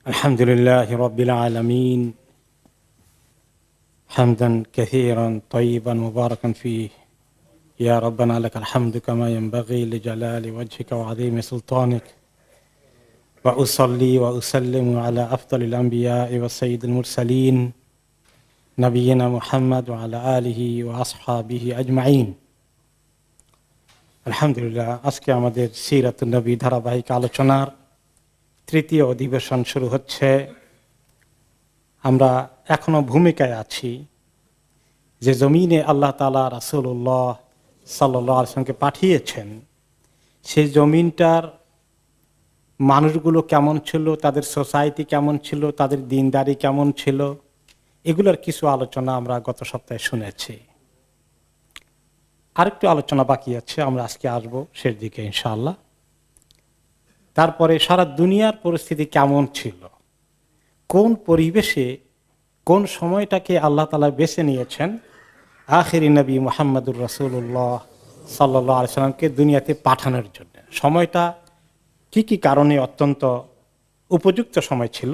الحمد لله رب العالمين حمدا كثيرا طيبا مباركا فيه يا ربنا لك الحمد كما ينبغي لجلال وجهك وعظيم سلطانك وأصلي وأسلم على أفضل الأنبياء والسيد المرسلين نبينا محمد وعلى آله وأصحابه أجمعين আলহামদুলিল্লাহ আজকে আমাদের সিরাতুন নবী ধারাবাহিক আলোচনার তৃতীয় অধিবেশন শুরু হচ্ছে। আমরা এখনো ভূমিকায় আছি যে জমিনে আল্লাহ তাআলা রাসূলুল্লাহ সাল্লাল্লাহু আলাইহি ওয়াসাল্লামকে পাঠিয়েছেন, সেই জমিনটার মানুষগুলো কেমন ছিল, তাদের সোসাইটি কেমন ছিল, তাদের দিনদারি কেমন ছিল, এগুলোর কিছু আলোচনা আমরা গত সপ্তাহে শুনেছি। আরেকটু আলোচনা বাকি আছে, আমরা আজকে আসবো শেষ দিকে ইনশাআল্লাহ। তারপরে সারা দুনিয়ার পরিস্থিতি কেমন ছিল, কোন পরিবেশে কোন সময়টাকে আল্লাহ তাআলা বেছে নিয়েছেন আখিরি নবী মুহাম্মদুর রাসূলুল্লাহ সাল্লাল্লাহু আলাইহি সাল্লামকে দুনিয়াতে পাঠানোর জন্য। সময়টা কি কি কারণে অত্যন্ত উপযুক্ত সময় ছিল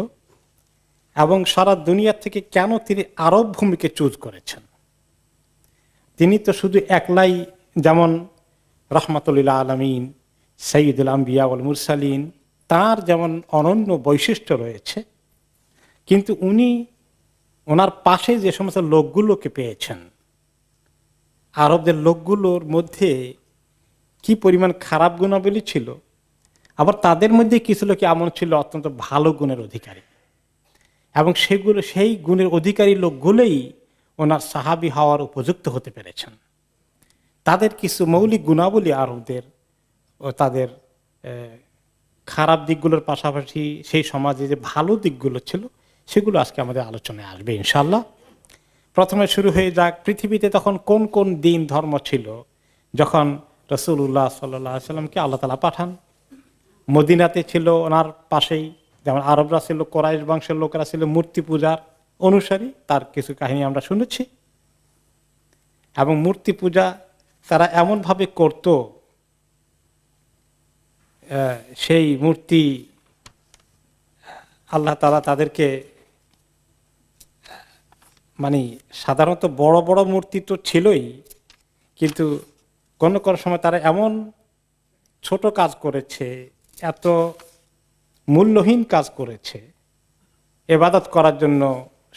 এবং সারা দুনিয়া থেকে কেন তিনি আরব ভূমিকে চুজ করেছেন। তিনি তো শুধু একলাই, যেমন রাহমাতুল আলামিন সাইয়্যিদুল আম্বিয়া ওয়াল মুরসালিন, তার যেমন অনন্য বৈশিষ্ট্য রয়েছে, কিন্তু উনি ওনার পাশে যে সমস্ত লোকগুলোকে পেয়েছেন, আরবদের লোকগুলোর মধ্যে কি পরিমাণ খারাপ গুণাবলী ছিল, আবার তাদের মধ্যে কিছু লোক এমন ছিল অত্যন্ত ভালো গুণের অধিকারী, এবং সেই গুণের অধিকারী লোকগুলোই ওনার সাহাবী হওয়ার উপযুক্ত হতে পেরেছেন। তাদের কিছু মৌলিক গুণাবলী আরবদের ও তাদের খারাপ দিকগুলোর পাশাপাশি সেই সমাজে যে ভালো দিকগুলো ছিল, সেগুলো আজকে আমাদের আলোচনায় আসবে ইনশাআল্লাহ। প্রথমে শুরু হয়ে যাক, পৃথিবীতে তখন কোন কোন দিন ধর্ম ছিল যখন রাসূলুল্লাহ সাল্লাল্লাহু আলাইহি সাল্লামকে আল্লাহ তাআলা পাঠান। মদিনাতে ছিল ওনার পাশেই, যেমন আরবরা ছিল, কোরাইশ বংশের লোকেরা ছিল মূর্তি পূজার অনুসারী, তার কিছু কাহিনী আমরা শুনেছি। এবং মূর্তি পূজা তারা এমনভাবে করত, সেই মূর্তি আল্লাহ তাআলা তাদেরকে, মানে সাধারণত বড় বড় মূর্তি তো ছিলই, কিন্তু কোনো কোনো সময় তারা এমন ছোট কাজ করেছে, এত মূল্যহীন কাজ করেছে ইবাদত করার জন্য,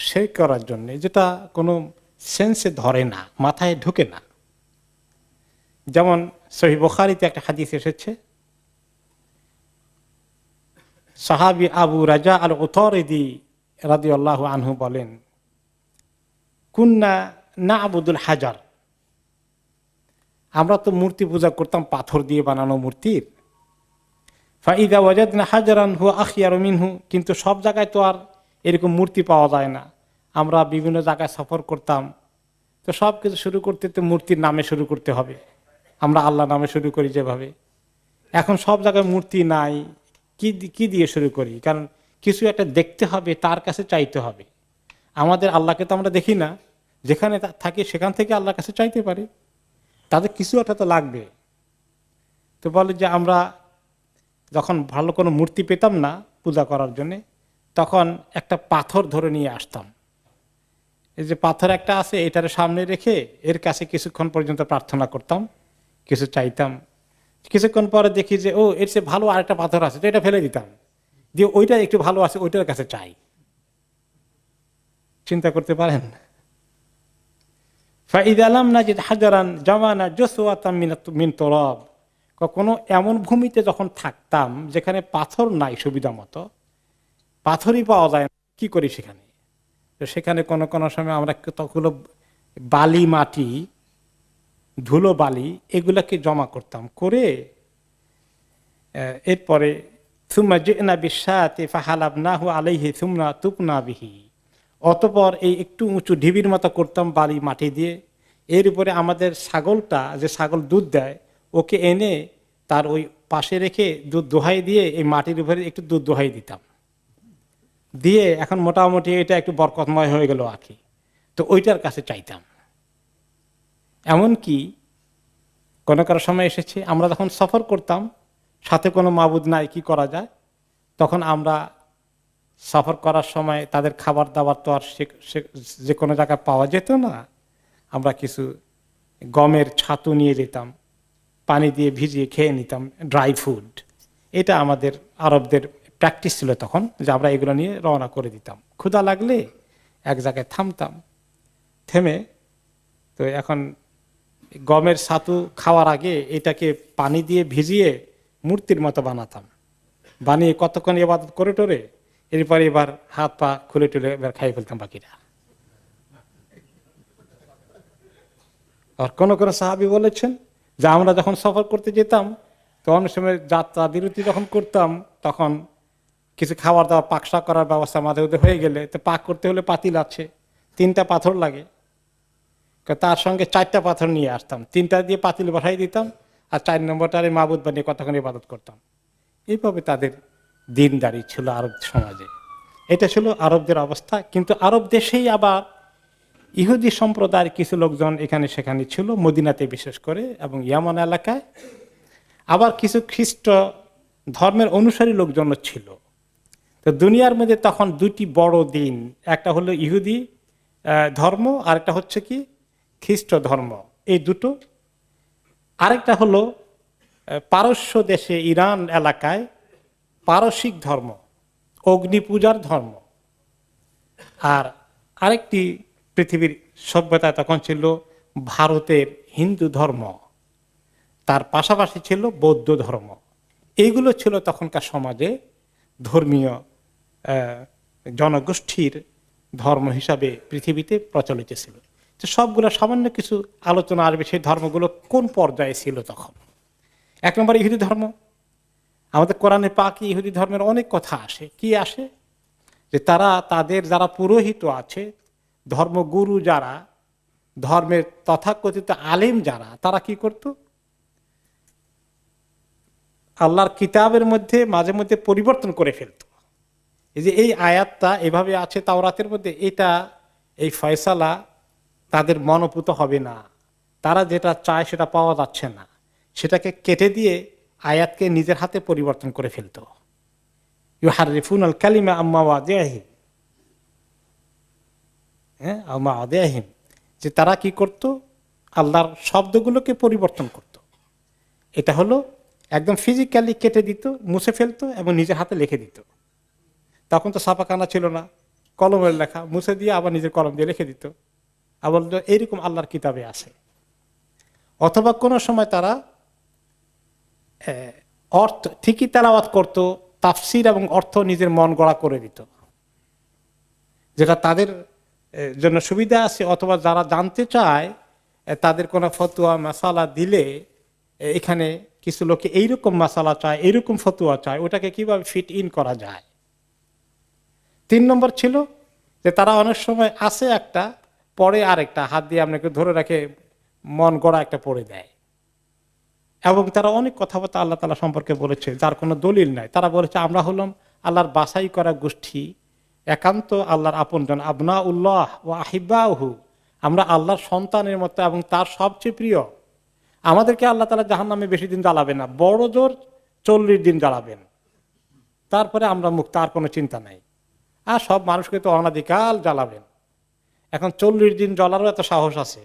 শিরক করার জন্য, যেটা কোনো সেন্সে ধরে না, মাথায় ঢুকে না। যেমন সহিহ বুখারীতে একটা হাদিস এসেছে, সাহাবী আবু রাজা আল উতারিদি রাদিয়াল্লাহু আনহু বলেন, কুন্না না'বুদুল হাজার, আমরা তো মূর্তি পূজা করতাম পাথর দিয়ে বানানো মূর্তির। ফাইদা ওয়াজাদনা হাজারান হুয়া আখিয়ারু মিনহু, কিন্তু সব জায়গায় তো আর এরকম মূর্তি পাওয়া যায় না। আমরা বিভিন্ন জায়গায় সফর করতাম, তো সব কিছু শুরু করতে তো মূর্তির নামে শুরু করতে হবে। আমরা আল্লাহ নামে শুরু করি যেভাবে, এখন সব জায়গায় মূর্তি নাই, কি দিয়ে শুরু করি? কারণ কিছু একটা দেখতে হবে, তার কাছে চাইতে হবে। আমাদের আল্লাহকে তো আমরা দেখি না, যেখানে থাকি সেখান থেকে আল্লাহর কাছে চাইতে পারি, তাদের কিছু একটা তো লাগবে। তো বলে যে আমরা যখন ভালো কোনো মূর্তি পেতাম না পূজা করার জন্য, তখন একটা পাথর ধরে নিয়ে আসতাম। এই যে পাথর একটা আছে, এটার সামনে রেখে এর কাছে কিছুক্ষণ পর্যন্ত প্রার্থনা করতাম, কিছু চাইতাম। কিছুক্ষণ পরে দেখি যে ও, এর চেয়ে ভালো আরেকটা পাথর আছে, তো এটা ফেলে দিতাম, দিয়ে ওইটা একটু ভালো আছে, ওইটার কাছে চাই। চিন্তা করতে পারেন? ফাইদা লাম নাজিদ হাজারান জামানা জসওয়াতাম মিন তুরাব, কোনো এমন ভূমিতে যখন থাকতাম যেখানে পাথর নাই, সুবিধা মতো পাথরই পাওয়া যায় না, কি করি সেখানে? তো সেখানে কোনো কোনো সময় আমরা ততগুলো বালি, মাটি, ধুলো বালি, এগুলাকে জমা করতাম, করে এরপরে সুম্মা জি'না বিশাতি ফাহালাবনাহু আলাইহি সুম্মা তুবনা বিহি, অতঃপর এই একটু উঁচু ঢিবির মতো করতাম বালি মাটি দিয়ে, এর উপরে আমাদের ছাগলটা, যে ছাগল দুধ দেয়, ওকে এনে তার ওই পাশে রেখে দুধ দোহাই দিয়ে এই মাটির উপরে একটু দুধ দোহাই দিতাম, দিয়ে এখন মোটামুটি এটা একটু বরকতময় হয়ে গেল আর কি। তো ওইটার কাছে চাইতাম। এমনকি কোনো কারো সময় এসেছে, আমরা যখন সফর করতাম, সাথে কোনো মাবুদ নাই, কি করা যায়, তখন আমরা সফর করার সময় তাদের খাবার দাবার তো আর যে কোনো জায়গায় পাওয়া যেত না। আমরা কিছু গমের ছাতু নিয়ে যেতাম, পানি দিয়ে ভিজিয়ে খেয়ে নিতাম, ড্রাই ফুড। এটা আমাদের আরবদের প্র্যাকটিস ছিল তখন, যে আমরা এগুলো নিয়ে রওনা করে দিতাম। ক্ষুধা লাগলে এক জায়গায় থামতাম, থেমে তো এখন গমের ছাতু খাওয়ার আগে এটাকে পানি দিয়ে ভিজিয়ে মূর্তির মতো বানাতাম, বানিয়ে কতক্ষণ ইবাদত করে টোরে এরপরে এবার হাত পা খুলে টুলে এবার খাই ফেলতাম বাকিরা। আর কোন কোন সাহাবী বলেছেন যে আমরা যখন সফর করতে যেতাম তো অনেক সময় যাত্রা বিরতি যখন করতাম তখন কিছু খাবার দাবার পাকশাক করার ব্যবস্থা মাঝে মধ্যে হয়ে গেলে তো পাক করতে হলে পাতিল আছে, 3টা পাথর লাগে, তার সঙ্গে 4টা পাথর নিয়ে আসতাম, 3টা দিয়ে পাতিল বসাই দিতাম আর 4 নম্বরটারে মাবুদ বানিয়ে কতক্ষণ ইবাদত করতাম। এইভাবে তাদের দিনদারি ছিল আরব সমাজে। এটা ছিল আরবদের অবস্থা। কিন্তু আরব দেশেই আবার ইহুদি সম্প্রদায়ের কিছু লোকজন এখানে সেখানে ছিল, মদিনাতে বিশেষ করে এবং ইয়ামান এলাকায়। আবার কিছু খ্রিস্ট ধর্মের অনুসারী লোকজনও ছিল। তো দুনিয়ার মধ্যে তখন 2টি বড় দিন, একটা হলো ইহুদি ধর্ম আর একটা হচ্ছে কি খ্রিস্ট ধর্ম, এই দুটো। আরেকটা হলো পারস্য দেশে ইরান এলাকায় পারসিক ধর্ম, অগ্নি পূজার ধর্ম। আর আরেকটি পৃথিবীর সভ্যতা তখন ছিল ভারতের হিন্দু ধর্ম, তার পাশাপাশি ছিল বৌদ্ধ ধর্ম। এইগুলো ছিল তখনকার সমাজে ধর্মীয় জনগোষ্ঠীর ধর্ম হিসাবে পৃথিবীতে প্রচলিত ছিল। তো সবগুলো সামান্য কিছু আলোচনা আসবে সেই ধর্মগুলো কোন পর্যায়ে ছিল তখন। 1 নম্বর ইহুদি ধর্ম। আমাদের কোরআনে পাকে ইহুদি ধর্মের অনেক কথা আসে। কি আসে? যে তারা তাদের যারা পুরোহিত আছে, ধর্মগুরু যারা, ধর্মের তথাকথিত আলেম যারা, তারা কি করত? আল্লাহর কিতাবের মধ্যে মাঝে মধ্যে পরিবর্তন করে ফেলত। এই যে এই আয়াতটা এভাবে আছে তাওরাতের মধ্যে, এটা এই ফয়সালা তাদের মনোপুত হবে না, তারা যেটা চায় সেটা পাওয়া যাচ্ছে না, সেটাকে কেটে দিয়ে আয়াতকে নিজের হাতে পরিবর্তন করে ফেলত। ইউহাররিফুনাল কালিমা আম্মা ওয়াদিহি, আম্মা ওয়াদিহিম, যে তারা কি করত? আল্লাহর শব্দগুলোকে পরিবর্তন করত। এটা হলো একদম ফিজিক্যালি কেটে দিত, মুছে ফেলতো এবং নিজের হাতে লিখে দিত। তখন তো ছাপাখানা ছিল না, কলমের লেখা মুছে দিয়ে আবার নিজের কলম দিয়ে লিখে দিত, আবার এইরকম আল্লাহর কিতাবে আছে। অথবা কোনো সময় তারা অর্থ ঠিকই তেলাওয়াত করত, তাফসির এবং অর্থ নিজের মন গড়া করে দিত, যেটা তাদের জন্য সুবিধা আছে। অথবা যারা জানতে চায় তাদের কোনো ফতুয়া মাসালা দিলে এখানে কিছু লোকে এইরকম মাসালা চায়, এইরকম ফতুয়া চায়, ওটাকে কিভাবে ফিট ইন করা যায়। 3 নম্বর ছিল যে তারা অনেক সময় আসে একটা, পরে আরেকটা, হাত দিয়ে আপনাকে ধরে রাখে মন গড়া একটা পড়ে দেয়। এবং তারা অনেক কথাবার্তা আল্লাহ তাআলা সম্পর্কে বলেছে যার কোনো দলিল নাই। তারা বলেছে আমরা হলাম আল্লাহর বাছাই করা গোষ্ঠী, একান্ত আল্লাহর আপনজন, আবনা উল্লাহ ও আহিব্বাহু, আমরা আল্লাহর সন্তানের মতো এবং তার সবচেয়ে প্রিয়। আমাদেরকে আল্লাহ তাআলা জাহান্নামে বেশি দিন জ্বালাবেন না, বড় জোর 40 দিন জ্বালাবেন, তারপরে আমরা মুক্ত, আর কোনো চিন্তা নাই। আর সব মানুষকে তো অনাদিকাল জ্বালাবেন, এখন 40 দিন জ্বলারও এত সাহস আছে?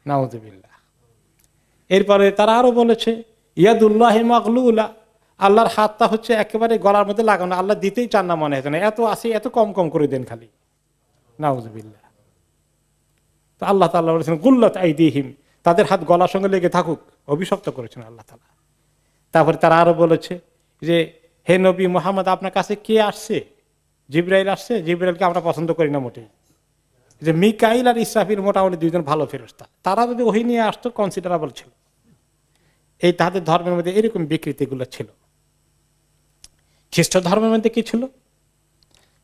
নাউযুবিল্লাহ। এরপরে তারা আরো বলেছে ইয়াদুল্লাহি মাগলুলা, আল্লাহর হাতটা হচ্ছে একেবারে গলার মধ্যে লাগানো, আল্লাহ দিতেই চান না মনে হয় না, এত আসে এত কম কম করে দেন খালি। নাউযুবিল্লাহ। তো আল্লাহ তাআলা বলেছেন গুল্লাত আইদিহিম, তাদের হাত গলার সঙ্গে লেগে থাকুক, অভিশপ্ত করেছেন আল্লাহ তাআলা। তারপরে তারা আরো বলেছে যে হে নবী মুহাম্মদ, আপনার কাছে কে আসছে? জিবরাইল আসছে, জিবরাইলকে আমরা পছন্দ করি না মোটেই। যে মিকাইল আর ইসরাফিল মোটামুটি 2জন ভালো ফেরেশতা, তারা যদি ওহী নিয়ে আসতো কনসিডারেবল ছিল। এই তাদের ধর্মের মধ্যে এরকম বিকৃতিগুলো ছিল। খ্রিস্ট ধর্মের মধ্যে কি ছিল?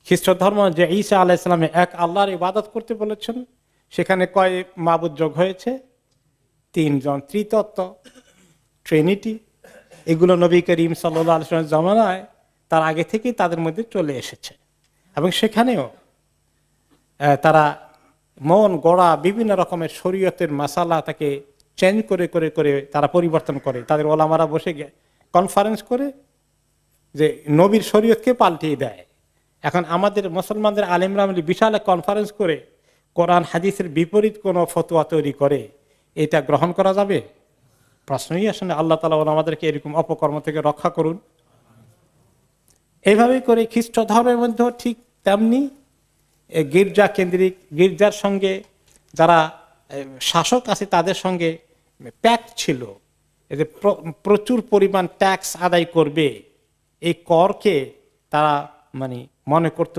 খ্রিস্ট ধর্ম যে ঈসা আলাইহিস সালামে এক আল্লাহর ইবাদত করতে বলেছেন, সেখানে কয় মাবুদ যোগ হয়েছে? 3 জন, ত্রিতত্ত্ব, ট্রিনিটি। এগুলো নবী করিম সাল্লাল্লাহু আলাইহি ওয়াসাল্লামের জামানায় তার আগে থেকেই তাদের মধ্যে চলে এসেছে। এবং সেখানেও তারা মন গড়া বিভিন্ন রকমের শরীয়তের মাসালা তাকে চেঞ্জ করে করে করে তারা পরিবর্তন করে। তাদের ওলামারা বসে কনফারেন্স করে যে নবীর শরীয়তকে পাল্টিয়ে দেয়। এখন আমাদের মুসলমানদের আলেমরা মিলে বিশাল এক কনফারেন্স করে কোরআন হাদিসের বিপরীত কোনো ফতোয়া তৈরি করে এটা গ্রহণ করা যাবে? প্রশ্নই আসে না। আল্লাহ তাআলা আমাদেরকে এরকম অপকর্ম থেকে রক্ষা করুন। এইভাবেই করে খ্রিস্ট ধর্মের মধ্যেও ঠিক তেমনি গির্জা কেন্দ্রিক, গির্জার সঙ্গে যারা শাসক আছে তাদের সঙ্গে প্যাক্ট ছিল, যে প্রচুর পরিমাণ ট্যাক্স আদায় করবে। এই করকে তারা মানে মনে করত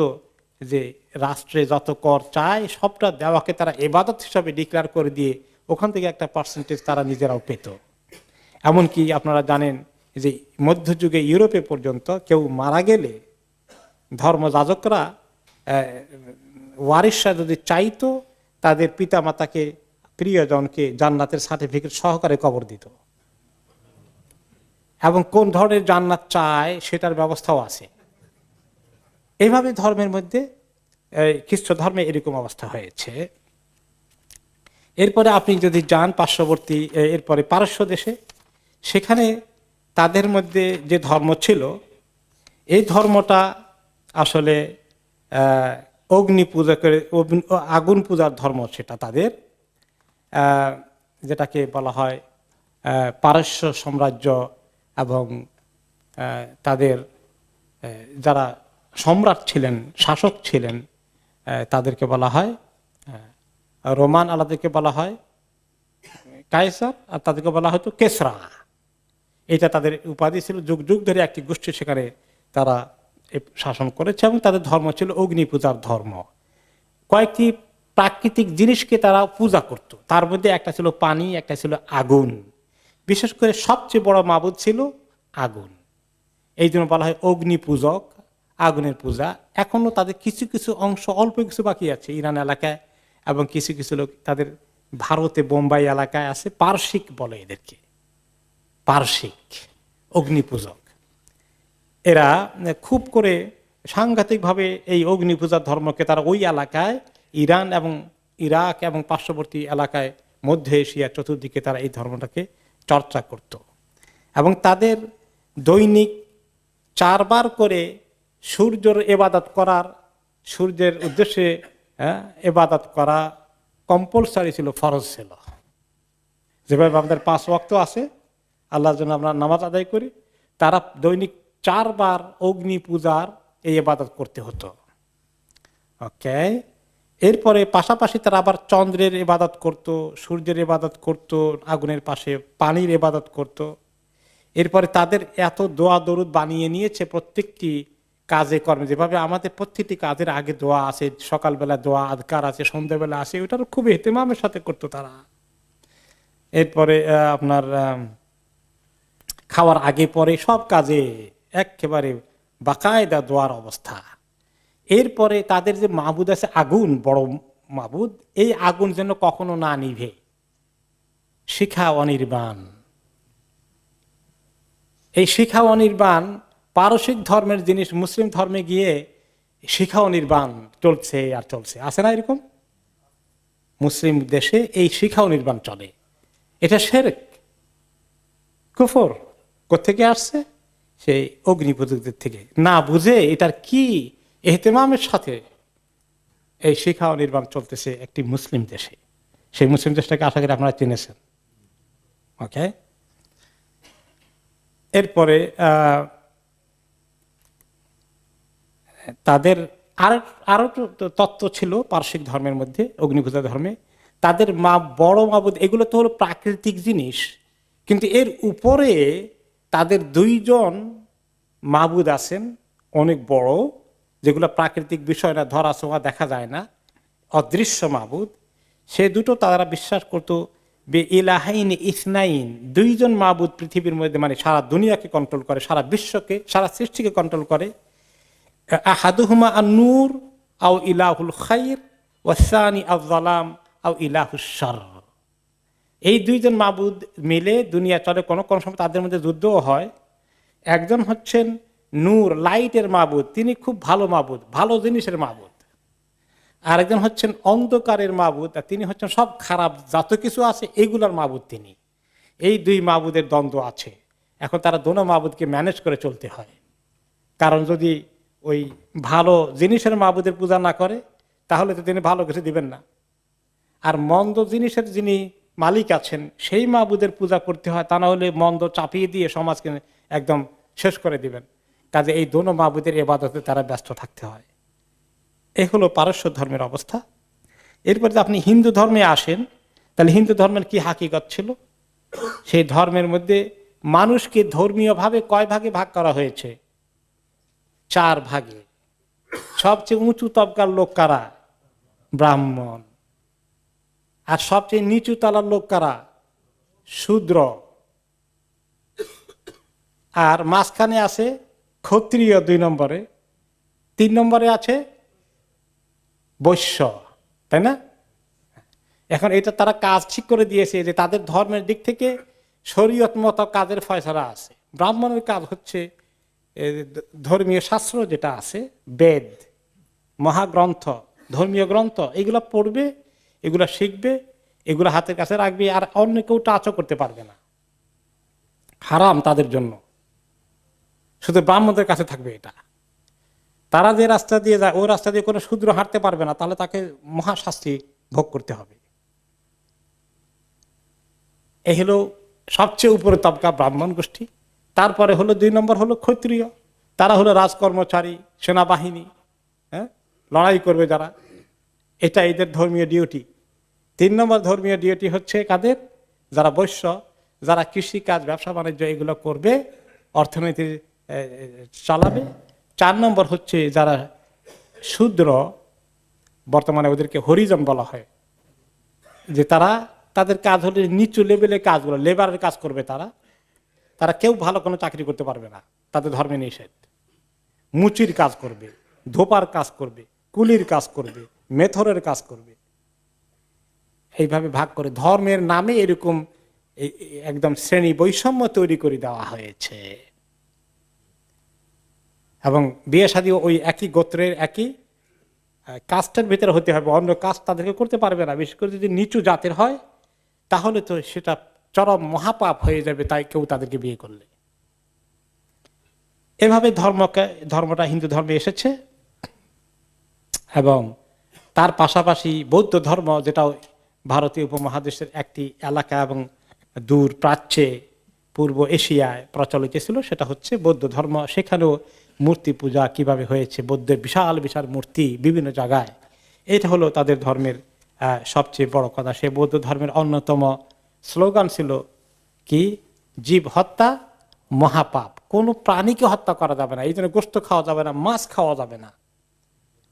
যে রাষ্ট্রে যত কর চায় সবটা দেওয়াকে তারা ইবাদত হিসাবে ডিক্লেয়ার করে দিয়ে ওখান থেকে একটা পার্সেন্টেজ তারা নিজেরাও পেত। এমনকি আপনারা জানেন যে মধ্যযুগে ইউরোপে পর্যন্ত কেউ মারা গেলে ধর্মযাজকরা ওয়ারিশরা যদি চাইতো তাদের পিতামাতাকে, প্রিয়জনকে জান্নাতের সার্টিফিকেট সহকারে কবর দিত, এবং কোন ধরনের জান্নাত চায় সেটার ব্যবস্থাও আছে। এইভাবে ধর্মের মধ্যে খ্রিস্ট ধর্মে এরকম অবস্থা হয়েছে। এরপরে আপনি যদি যান পার্শ্ববর্তী, এরপরে পারস্য দেশে, সেখানে তাদের মধ্যে যে ধর্ম ছিল এই ধর্মটা আসলে অগ্নি পূজা করে, আগুন পূজার ধর্ম সেটা তাদের, যেটাকে বলা হয় পারস্য সাম্রাজ্য এবং তাদের যারা সম্রাট ছিলেন, শাসক ছিলেন, তাদেরকে বলা হয় রোমান, আলাদাকে বলা হয় কায়সার, আর তাদেরকে বলা হয়তো কেসরা। এটা তাদের উপাধি ছিল। যুগ যুগ ধরে একটি গোষ্ঠী সেখানে তারা শাসন করেছে এবং তাদের ধর্ম ছিল অগ্নি পূজার ধর্ম। কয়েকটি প্রাকৃতিক জিনিসকে তারা পূজা করত, তার মধ্যে একটা ছিল পানি, একটা ছিল আগুন। বিশেষ করে সবচেয়ে বড় মাবুদ ছিল আগুন, এই জন্য বলা হয় অগ্নি পূজক, আগুনের পূজা। এখনো তাদের কিছু কিছু অংশ, অল্প কিছু বাকি আছে ইরান এলাকায়, এবং কিছু কিছু লোক তাদের ভারতে বোম্বাই এলাকায় আছে, পারসিক বলে এদেরকে, পারসিক অগ্নি পূজক। এরা খুব করে সাংঘাতিকভাবে এই অগ্নি পূজার ধর্মকে তারা ওই এলাকায়, ইরান এবং ইরাক এবং পার্শ্ববর্তী এলাকায়, মধ্য এশিয়া চতুর্দিকে তারা এই ধর্মটাকে চর্চা করত। এবং তাদের দৈনিক 4 বার করে সূর্যের ইবাদত করার, সূর্যের উদ্দেশ্যে ইবাদত করা কম্পালসারি ছিল, ফরজ ছিল। যেভাবে আমাদের 5 ওয়াক্ত আছে, আল্লাহর জন্য আমরা নামাজ আদায় করি, তারা দৈনিক 4 বার অগ্নি পূজার এই ইবাদত করতে হতো। ওকে, এরপরে পাশাপাশি তারা আবার চন্দ্রের ইবাদত করত, সূর্যের ইবাদত করত, আগুনের পাশে পানির ইবাদত করত। এরপরে তাদের এত দোয়া দরুদ বানিয়ে নিয়েছে প্রত্যেকটি কাজে কর্মে, যেভাবে আমাদের প্রত্যেকটি কাজের আগে দোয়া আছে, সকালবেলা দোয়া আদকার আছে, সন্ধ্যাবেলা আছে, ওটার খুব ইহতিমামের সাথে করতো তারা। এরপরে আপনার খাওয়ার আগে পরে সব কাজে একেবারে বাকায়দা দোয়ার অবস্থা। এরপরে তাদের যে মাবুদ আছে আগুন, বড় মাবুদ, এই আগুন যেন কখনো না নিভে, শিখা অনির্বাণ। এই শিখা অনির্বাণ পারসিক ধর্মের জিনিস মুসলিম ধর্মে গিয়ে শিখা অনির্বাণ চলছে আর চলছে, আছে না এরকম? মুসলিম দেশে এই শিখা অনির্বাণ চলে। এটা শিরক, কুফর। কোত্থেকে আসছে? সেই অগ্নিপূজকদের থেকে। না বুঝে এটার কি ইহতিমামের সাথে এই শিখা অনির্বাণ চলতেছে একটি মুসলিম দেশে। সেই মুসলিম দেশটাকে আশা করি আপনারা চিনেছেন। ওকে, এরপরে তাদের আরো তত্ত্ব ছিল পারসিক ধর্মের মধ্যে, অগ্নিপূজা ধর্মে। তাদের বড় মাবুদ, এগুলো তো হলো প্রাকৃতিক জিনিস, কিন্তু এর উপরে তাদের 2 জন মাবুদ আছেন অনেক বড়, যেগুলো প্রাকৃতিক বিষয় না, ধরা ছোঁয়া দেখা যায় না, অদৃশ্য মাবুদ। সে দুটো তারা বিশ্বাস করতো বে ইলাহাইন ইসনাইন, 2 জন মাবুদ পৃথিবীর মধ্যে, মানে সারা দুনিয়াকে কন্ট্রোল করে, সারা বিশ্বকে, সারা সৃষ্টিকে কন্ট্রোল করে। আহাদুহুমা আন-নূর আও ইলাহুল খাইর ওয়াসানি আয-যালাম আও ইলাহুশ শার। এই 2 জন মাবুদ মিলে দুনিয়া চলে। কোন কোন সময় তাদের মধ্যে যুদ্ধও হয়। একজন হচ্ছেন নূর, লাইটের মাবুদ, তিনি খুব ভালো মাবুদ, ভালো জিনিসের মাবুদ। আর একজন হচ্ছেন অন্ধকারের মাবুদ, আর তিনি হচ্ছেন সব খারাপ যত কিছু আছে এগুলার মাবুদ তিনি। এই 2 মাবুদের দ্বন্দ্ব আছে। এখন তারা দোনো মাবুদকে ম্যানেজ করে চলতে হয়, কারণ যদি ওই ভালো জিনিসের মাবুদের পূজা না করে তাহলে তো তিনি ভালো কিছু দিবেন না। আর মন্দ জিনিসের যিনি মালিক আছেন সেই মাবুদের পূজা করতে হয়, তা না হলে মন্দ চাপিয়ে দিয়ে সমাজকে একদম শেষ করে দিবেন। কাজে এই দোনো মাবুদের ইবাদতে তারা ব্যস্ত থাকতে হয়। এই হলো পারস্য ধর্মের অবস্থা। এরপরে যদি আপনি হিন্দু ধর্মে আসেন, তাহলে হিন্দু ধর্মের কি হাকিকত ছিল? সেই ধর্মের মধ্যে মানুষকে ধর্মীয়ভাবে কয় ভাগে ভাগ করা হয়েছে? 4 ভাগে। সবচেয়ে উঁচু তবকার লোক কারা? ব্রাহ্মণ। আর সবচেয়ে নিচু তলার লোক কারা? শূদ্র। আর মাঝখানে আছে ক্ষত্রিয় 2 নম্বরে, 3 নম্বরে আছে বৈশ্য, তাই না? এখন এটা তারা কাজ ঠিক করে দিয়েছে যে তাদের ধর্মের দিক থেকে শরীয়ত মত কাজের ফয়সালা আছে। ব্রাহ্মণের কাজ হচ্ছে ধর্মীয় শাস্ত্র যেটা আছে, বেদ, মহাগ্রন্থ, ধর্মীয় গ্রন্থ, এগুলো পড়বে, এগুলো শিখবে, এগুলো হাতের কাছে রাখবে, আর অন্য কেউ টাচও করতে পারবে না, হারাম তাদের জন্য, শুধু ব্রাহ্মণদের কাছে থাকবে এটা। তারা যে রাস্তা দিয়ে যায় ওই রাস্তা দিয়ে কোনো শূদ্র হাঁটতে পারবে না, তাহলে তাকে মহাশাস্তি ভোগ করতে হবে। এই হলো সবচেয়ে উপরে তবকা ব্রাহ্মণ গোষ্ঠী। তারপরে হলো 2 নম্বর হলো ক্ষত্রিয়, তারা হলো রাজকর্মচারী, সেনাবাহিনী, হ্যাঁ, লড়াই করবে যারা, এটা এদের ধর্মীয় ডিউটি। 3 নম্বর ধর্মীয় ডিউটি হচ্ছে কাদের? যারা বৈশ্য, যারা কৃষিকাজ, ব্যবসা বাণিজ্য এগুলো করবে, অর্থনীতি চালাবে। 4 নম্বর হচ্ছে যারা শূদ্র, বর্তমানে ওদেরকে হরিজন বলা হয়, যে তারা, তাদের কাজ হলে নিচু লেভেলের কাজগুলো, লেবারের কাজ করবে তারা। তারা কেউ ভালো কোনো চাকরি করতে পারবে না, তাদের ধর্মে নিষেধ। মুচির কাজ করবে, ধোপার কাজ করবে, কুলির কাজ করবে, মেথরের কাজ করবে। এইভাবে ভাগ করে ধর্মের নামে এরকম একদম শ্রেণী বৈষম্য তৈরি করে দেওয়া হয়েছে। এবং বিয়ে শাদী ওই একই গোত্রের একই কাস্টের ভিতরে হতে হবে, অন্য কাস্ট তাদেরকে করতে পারবে না। বিশেষ করে যদি নিচু জাতের হয় তাহলে তো সেটা চরম মহাপাপ হয়ে যাবে, তাই কেউ তাদেরকে বিয়ে করলে। এভাবে ধর্মটা হিন্দু ধর্মে এসেছে। এবং তার পাশাপাশি বৌদ্ধ ধর্ম, যেটা ভারতীয় উপমহাদেশের একটি এলাকা এবং দূর প্রাচ্যে, পূর্ব এশিয়ায় প্রচলিত ছিল, সেটা হচ্ছে বৌদ্ধ ধর্ম। সেখানেও মূর্তি পূজা কিভাবে হয়েছে, বৌদ্ধের বিশাল বিশাল মূর্তি বিভিন্ন জায়গায়, এটা হলো তাদের ধর্মের সবচেয়ে বড় কথা। সে বৌদ্ধ ধর্মের অন্যতম স্লোগান ছিল কি? জীব হত্যা মহাপাপ, কোনো প্রাণীকে হত্যা করা যাবে না, এই জন্য গোশত খাওয়া যাবে না, মাছ খাওয়া যাবে না,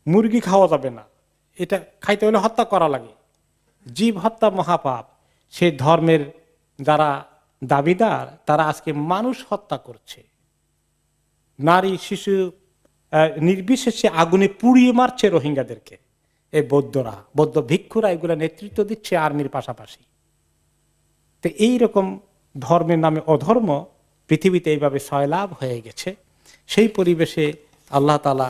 মুরগি খাওয়া যাবে না, এটা খাইতে হলে হত্যা করা লাগে। জীব হত্যা মহাপাপ। সে ধর্মের যারা দাবিদার তারা আজকে মানুষ হত্যা করছে, নারী শিশু নির্বিশেষে আগুনে পুড়িয়ে মারছে রোহিঙ্গাদেরকে। এই বৌদ্ধরা, বৌদ্ধ ভিক্ষুরা এগুলো নেতৃত্ব দিচ্ছে আর্মির পাশাপাশি। তো এইরকম ধর্মের নামে অধর্ম পৃথিবীতে এইভাবে সয়লাভ হয়ে গেছে। সেই পরিবেশে আল্লাহ তাআলা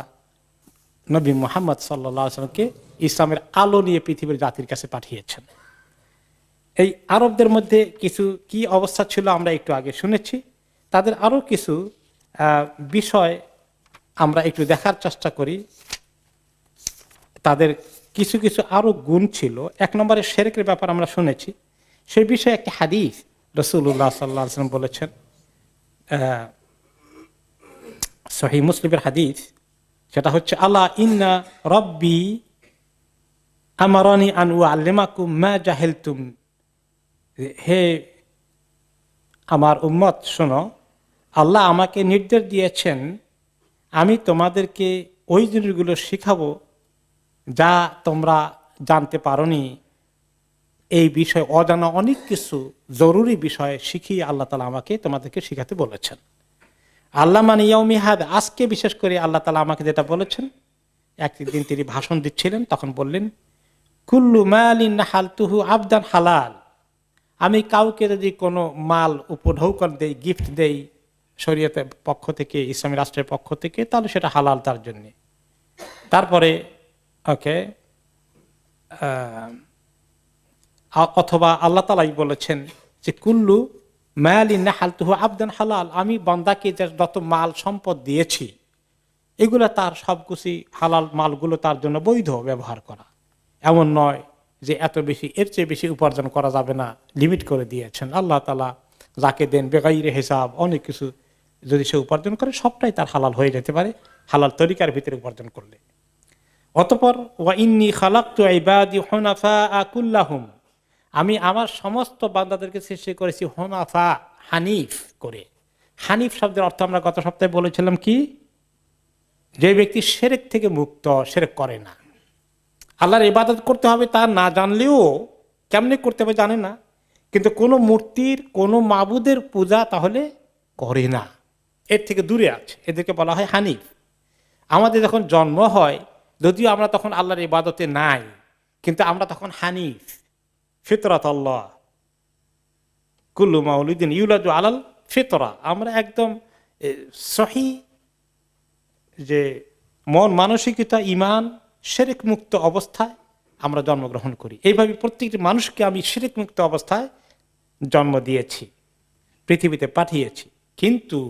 নবী মুহাম্মদ সাল্লাল্লাহু আলাইহি ওয়াসাল্লামকে ইসলামের আলো নিয়ে পৃথিবীর জাতির কাছে পাঠিয়েছেন। এই আরবদের মধ্যে কিছু কি অবস্থা ছিল আমরা একটু আগে শুনেছি। তাদের আরো কিছু বিষয় আমরা একটু দেখার চেষ্টা করি। তাদের কিছু কিছু আরো গুণ ছিল। 1 নম্বরে শিরকের ব্যাপার আমরা শুনেছি, সেই বিষয়ে একটি হাদিস রাসূলুল্লাহ সাল্লাল্লাহু আলাইহি ওয়াসাল্লাম বলেছেন, সহিহ মুসলিমের হাদিস, সেটা হচ্ছে আলা ইন্না রব্বি আমারানি আন উআল্লিমাকুম মা জাহিলতুম। হে আমার উম্মত শোনো, আল্লাহ আমাকে নির্দেশ দিয়েছেন আমি তোমাদেরকে ওই জিনিসগুলো শিখাবো যা তোমরা জানতে পারোনি। এই বিষয় অজানা অনেক কিছু জরুরি বিষয় শিখিয়ে আল্লাহ তাআলা আমাকে তোমাদেরকে শিখাতে বলেছেন। আল্লাহ মানে ইয়াউমি হাদা, আজকে বিশেষ করে আল্লাহ তাআলা আমাকে যেটা বলেছেন। একদিন তিনি ভাষণ দিচ্ছিলেন, তখন বললেন কুল্লু মালিন নাহালতুহু আবদান হালাল। আমি কাউকে যদি কোনো মাল উপঢৌকন দেই, গিফট দেই শরীয়তের পক্ষ থেকে, ইসলামী রাষ্ট্রের পক্ষ থেকে, তাহলে সেটা হালাল তার জন্য। তারপরে ওকে, অথবা আল্লাহ তাআলাই বলেছেন যে কুল্লু মালিন নাহালতুহু আবদান হালাল, আমি বান্দাকে যত মাল সম্পদ দিয়েছি এগুলো তার সবকিছু হালাল মালগুলো তার জন্য বৈধ ব্যবহার করা। এমন নয় যে এত বেশি, এর চেয়ে বেশি উপার্জন করা যাবে না, লিমিট করে দিয়েছেন আল্লাহ তাআলা। যাকে দেন বেগাইরে হিসাব, অনেক কিছু যদি সে উপার্জন করে সবটাই তার হালাল হয়ে যেতে পারে হালাল তরিকার ভিতরে উপার্জন করলে। অতঃপর ওয়া ইন্নী খালাকতু ইবাদি হুনাফা কুল্লাহুম, আমি আমার সমস্ত বান্দাদেরকে সৃষ্টি করেছি হুনাফা, হানিফ করে। হানিফ শব্দের অর্থ আমরা গত সপ্তাহে বলেছিলাম কি, যে ব্যক্তি শিরক থেকে মুক্ত, শিরক করে না। আল্লাহর ইবাদত করতে হবে তা না জানলেও, কেমনে করতে হবে জানে না, কিন্তু কোনো মূর্তির কোনো মাবুদের পূজা তাহলে করে না, এর থেকে দূরে আছে, এদেরকে বলা হয় হানিফ। আমাদের যখন জন্ম হয়, যদিও আমরা তখন আল্লাহর ইবাদতে নাই, কিন্তু আমরা তখন হানিফ, ফিতরাত আল্লাহ, কুল্লু মাউলুদিন ইউলাদু আলাল ফিতরা, আমরা একদম সহি যে মন মানসিকতা, ইমান, শিরক মুক্ত অবস্থায় আমরা জন্মগ্রহণ করি। এইভাবে প্রত্যেকটি মানুষকে আমি শিরক মুক্ত অবস্থায় জন্ম দিয়েছি, পৃথিবীতে পাঠিয়েছি। কিন্তু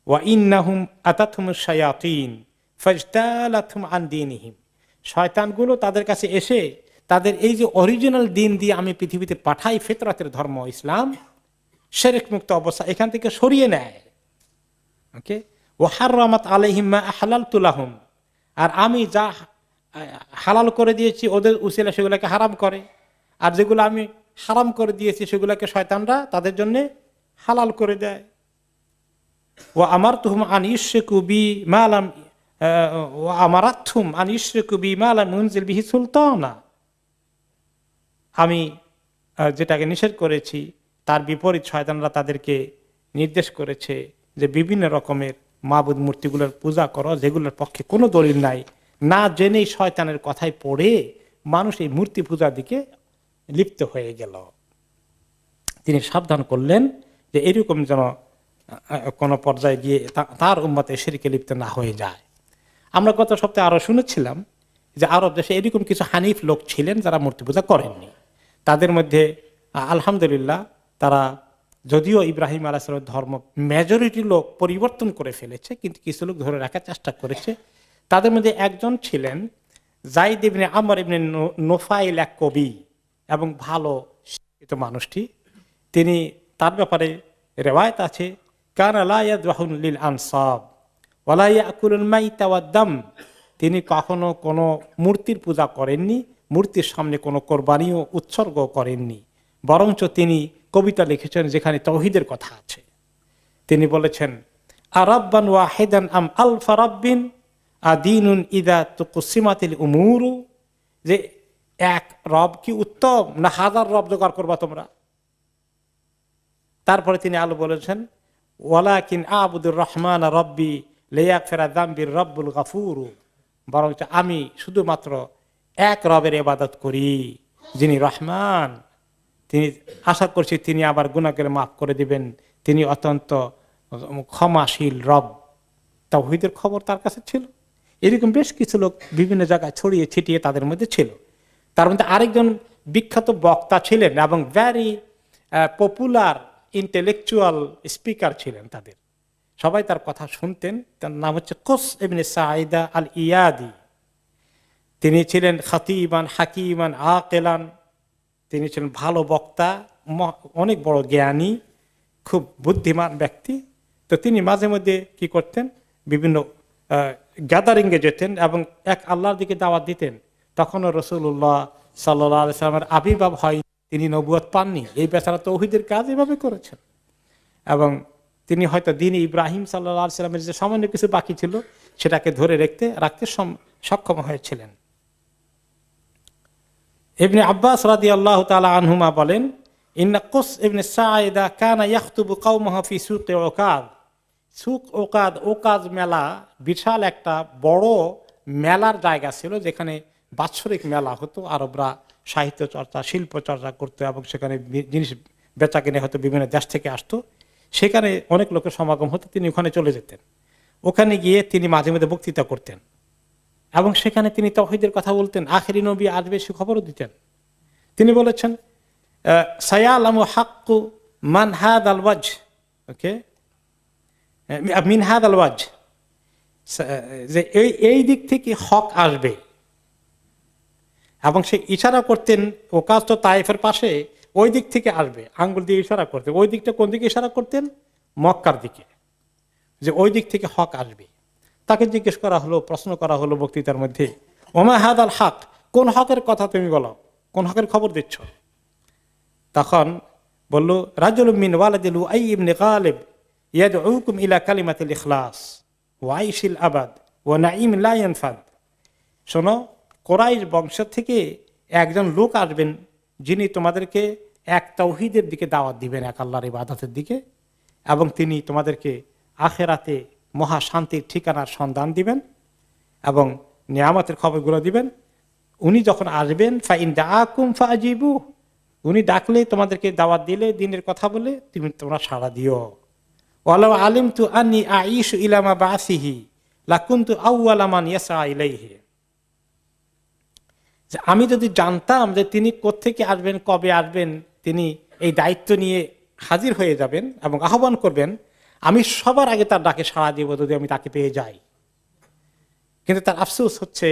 ওয়া ইন্নাহুম আতাতহুমুশ শায়াতিন ফাজতালাতহুম আন দীনিহিম, শয়তানগুলো তাদের কাছে এসে তাদের এই যে অরিজিনাল দিন দিয়ে আমি পৃথিবীতে পাঠাই, ফিতরাতের ধর্ম ইসলাম, শিরক মুক্ত অবস্থা, এখান থেকে সরিয়ে নেয়। ওকে, ওয়া হাররামাত আলাইহিম মা আহলালতু লাহুম, আর আমি যা হালাল করে দিয়েছি ওদের উসিলা সেগুলোকে হারাম করে, আর যেগুলো আমি হারাম করে দিয়েছি সেগুলোকে শয়তানরা তাদের জন্য হালাল করে দেয়। ওয়া আমারতুহুম আন ইউশরিকু বি মা লাম ওয়া আমারাতহুম আন ইউশরিকু বি মা লাম ইউনজিল বিহি সুলতানা, আমি যেটাকে নিষেধ করেছি তার বিপরীত শয়তানরা তাদেরকে নির্দেশ করেছে যে বিভিন্ন রকমের মাবুদ মূর্তিগুলোর পূজা করো, যেগুলোর পক্ষে কোনো দলিল নাই। না জেনেই শয়তানের কথায় পড়ে মানুষ এই মূর্তি পূজার দিকে লিপ্ত হয়ে গেল। তিনি সাবধান করলেন যে এরকম যেন কোনো পর্যায়ে গিয়ে তার উম্মতে শিরকে লিপ্ত না হয়ে যায়। আমরা গত সপ্তাহে আরো শুনেছিলাম যে আরব দেশে এরকম কিছু হানিফ লোক ছিলেন যারা মূর্তি পূজা করেননি। তাদের মধ্যে আলহামদুলিল্লাহ, তারা যদিও ইব্রাহিম আলাইহিস সালামের ধর্ম মেজরিটি লোক পরিবর্তন করে ফেলেছে, কিন্তু কিছু লোক ধরে রাখার চেষ্টা করেছে। তাদের মধ্যে একজন ছিলেন যায়েদ ইবনে আমর ইবনে নুফাইল, এক কবি এবং ভালো শিক্ষিত মানুষটি। তিনি, তার ব্যাপারে রেওয়ায়েত আছে, কানা লা ইয়াযবাহু লিল আনসাব ওয়া লা ইয়াকুলুল মাইতা ওয়াদ দাম, তিনি কখনো কোনো মূর্তির পূজা করেননি, মূর্তির সামনে কোনো কোরবানিও উৎসর্গ করেননি, বরঞ্চ তিনি কবিতা লিখেছেন যেখানে তাওহীদের কথা আছে। তিনি বলেছেন, আরাব্বান ওয়াহিদান আম আলফা রাব্বিন আদিনুন ইদা তুকসিমাতিল উমুরু, যে এক রব কি উত্তম না হাজার রব জোগাড় করবা তোমরা। তারপরে তিনি আলো বলেছেন, ওয়ালাকিন আবুদুর রহমান রব্বি লিয়াগফিরা যামবির রব্বুল গাফুরু, বরং আমি শুধুমাত্র এক রবের ইবাদত করি যিনি রহমান, তিনি আশা করছি তিনি আবার গুনাহকে মাফ করে দিবেন, তিনি অত্যন্ত ক্ষমাশীল রব। তাওহীদের খবর তার কাছে ছিল। এরকম বেশ কিছু লোক বিভিন্ন জায়গায় ছড়িয়ে ছিটিয়ে তাদের মধ্যে ছিল। তার মধ্যে আরেকজন বিখ্যাত বক্তা ছিলেন এবং ভ্যারি পপুলার ইন্টেলেকচুয়াল স্পিকার ছিলেন, তাদের সবাই তার কথা শুনতেন। তার নাম হচ্ছে কুস ইবনে সাঈদা আল ইয়াদি। তিনি ছিলেন খাতিবান হাকিমান আকিলান, তিনি ছিলেন ভালো বক্তা, অনেক বড় জ্ঞানী, খুব বুদ্ধিমান ব্যক্তি। তো তিনি মাঝে মধ্যে কি করতেন, বিভিন্ন গ্যাদারিংয়ে যেতেন এবং এক আল্লাহর দিকে দাওয়াত দিতেন। তখনও রাসূলুল্লাহ সাল্লাল্লাহু আলাইহি ওয়াসাল্লামের আবির্ভাব হয়, তিনি নবুয়ত পাননি। এই বেচারা তাওহীদের কাজ এভাবে করেছেন এবং তিনি হয়তো দ্বীন ইব্রাহিম সাল্লাল্লাহু আলাইহি ওয়াসাল্লামের যে সামান্য কিছু বাকি ছিল সেটাকে ধরে রাখতে সক্ষম হয়েছিলেন। ইবনে আব্বাস রাদিয়াল্লাহু তাআলা আনহুমা বলেন, ইন্না কুস ইবনে সাঈদা কানা ইয়াখতুবু কওমাহু ফি সুক উকাদ। সুক উকাদ, উকাজ মেলা, বিশাল একটা বড় মেলার জায়গা ছিল যেখানে বাৎসরিক মেলা হতো। আরবরা সাহিত্য চর্চা, শিল্প চর্চা করতো এবং সেখানে জিনিস বেচা কিনে হতো, বিভিন্ন দেশ থেকে আসতো। সেখানে অনেক লোকের সমাগম হতো, তিনি ওখানে চলে যেতেন। ওখানে গিয়ে তিনি মাঝে মধ্যে বক্তৃতা করতেন এবং সেখানে তিনি তাওহীদের কথা বলতেন, আখেরি নবী আসবে সে খবরও দিতেন। তিনি বলেছেন, সায়ালামু হাক্কু মান হাদাল ওয়াজহ, ওকে, মিন হাদাল ওয়াজহ, যে এই দিক থেকে হক আসবে, এবং সে ইশারা করতেন, ওকাজ তো তায়েফের পাশে, ওই দিক থেকে আসবে, আঙ্গুল দিয়ে ইশারা করতেন। ওই দিকটা কোন দিকে ইশারা করতেন? মক্কার দিকে, যে ওই দিক থেকে হক আসবে। তাকে জিজ্ঞেস করা হলো, প্রশ্ন করা হলো বক্তৃতার মধ্যে, ওমা হাদাল হক, কোন হকের কথা তুমি বলো, কোন হকের খবর দিচ্ছ? তখন বলল, রাজুল মিন ওয়ালাদিল উআই ইবনে গালিব ইয়াদউকুম ইলা কালিমাতিল ইখলাস ওয়া আইশিল আবাদ ওয়া নাঈম লা ইয়ানফাদ। শোনো, কোরাইশ বংশ থেকে একজন লোক আসবেন, যিনি তোমাদেরকে এক তাওহীদের দিকে দাওয়াত দিবেন, এক আল্লাহর ইবাদতের দিকে, এবং তিনি তোমাদেরকে আখেরাতে মহা শান্তির ঠিকানার সন্ধান দিবেন এবং নিয়ামতের খবরগুলো দিবেন। উনি যখন আসবেন, ফাইন দাআকুম ফাজিবু, উনি ডাকলে, তোমাদেরকে দাওয়াত দিলে, দিনের কথা বলে তোমরা সাড়া দিও। ওয়ালাউ আলিমতু আন্নী আইশু ইলা মা বাসিহি লাকুনতু আউওয়ালা মান ইয়াসআ ইলাইহি, যে আমি যদি জানতাম যে তিনি কোত্থেকে আসবেন, কবে আসবেন, তিনি এই দায়িত্ব নিয়ে হাজির হয়ে যাবেন এবং আহ্বান করবেন, আমি সবার আগে তার ডাকে সাড়া দিব যদি আমি তাকে পেয়ে যাই। কিন্তু তার আফসোস হচ্ছে,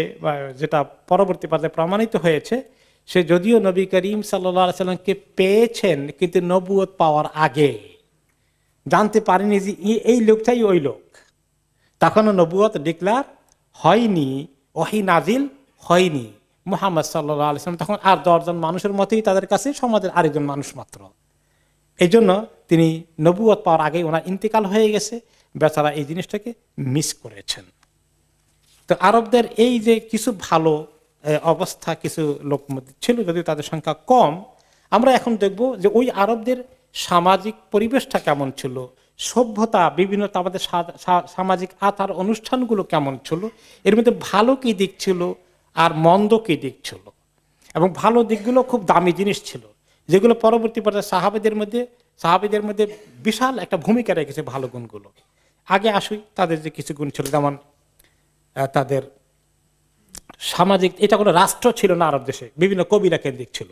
যেটা পরবর্তী পর্যায়ে প্রমাণিত হয়েছে, সে যদিও নবী করিম সাল্লাল্লাহু আলাইহি সাল্লামকে পেয়েছেন, কিন্তু নবুয়ত পাওয়ার আগে জানতে পারেনি যে এই লোকটাই ওই লোক। তখনও নবুয়ত ডিক্লার হয়নি, ওহী নাজিল হয়নি। মুহাম্মদ সাল্লাল্লাহু আলাইহি সাল্লাম তখন আর 10 জন মানুষের মতোই তাদের কাছে, সমাজের আরেকজন মানুষ মাত্র। এই জন্য তিনি নবুয়ত পাওয়ার আগেই ওনার ইন্তেকাল হয়ে গেছে। বেচারা এই জিনিসটাকে মিস করেছেন। তো আরবদের এই যে কিছু ভালো অবস্থা কিছু লোক ছিল, যদিও তাদের সংখ্যা কম, আমরা এখন দেখব যে ওই আরবদের সামাজিক পরিবেশটা কেমন ছিল, সভ্যতা, বিভিন্ন আমাদের সামাজিক আচার অনুষ্ঠানগুলো কেমন ছিল, এর মধ্যে ভালো কি দিক ছিল আর মন্দ কি দিক ছিল। এবং ভালো দিকগুলো খুব দামি জিনিস ছিল, যেগুলো পরবর্তী পর্যায়ে সাহাবীদের মধ্যে বিশাল একটা ভূমিকা রেখেছে ভালো গুণগুলো। আগে আসুই তাদের যে কিছু গুণ ছিল, যেমন তাদের সামাজিক, এটা কোনো রাষ্ট্র ছিল না আরব দেশে, বিভিন্ন কবিলা কেন্দ্রিক ছিল।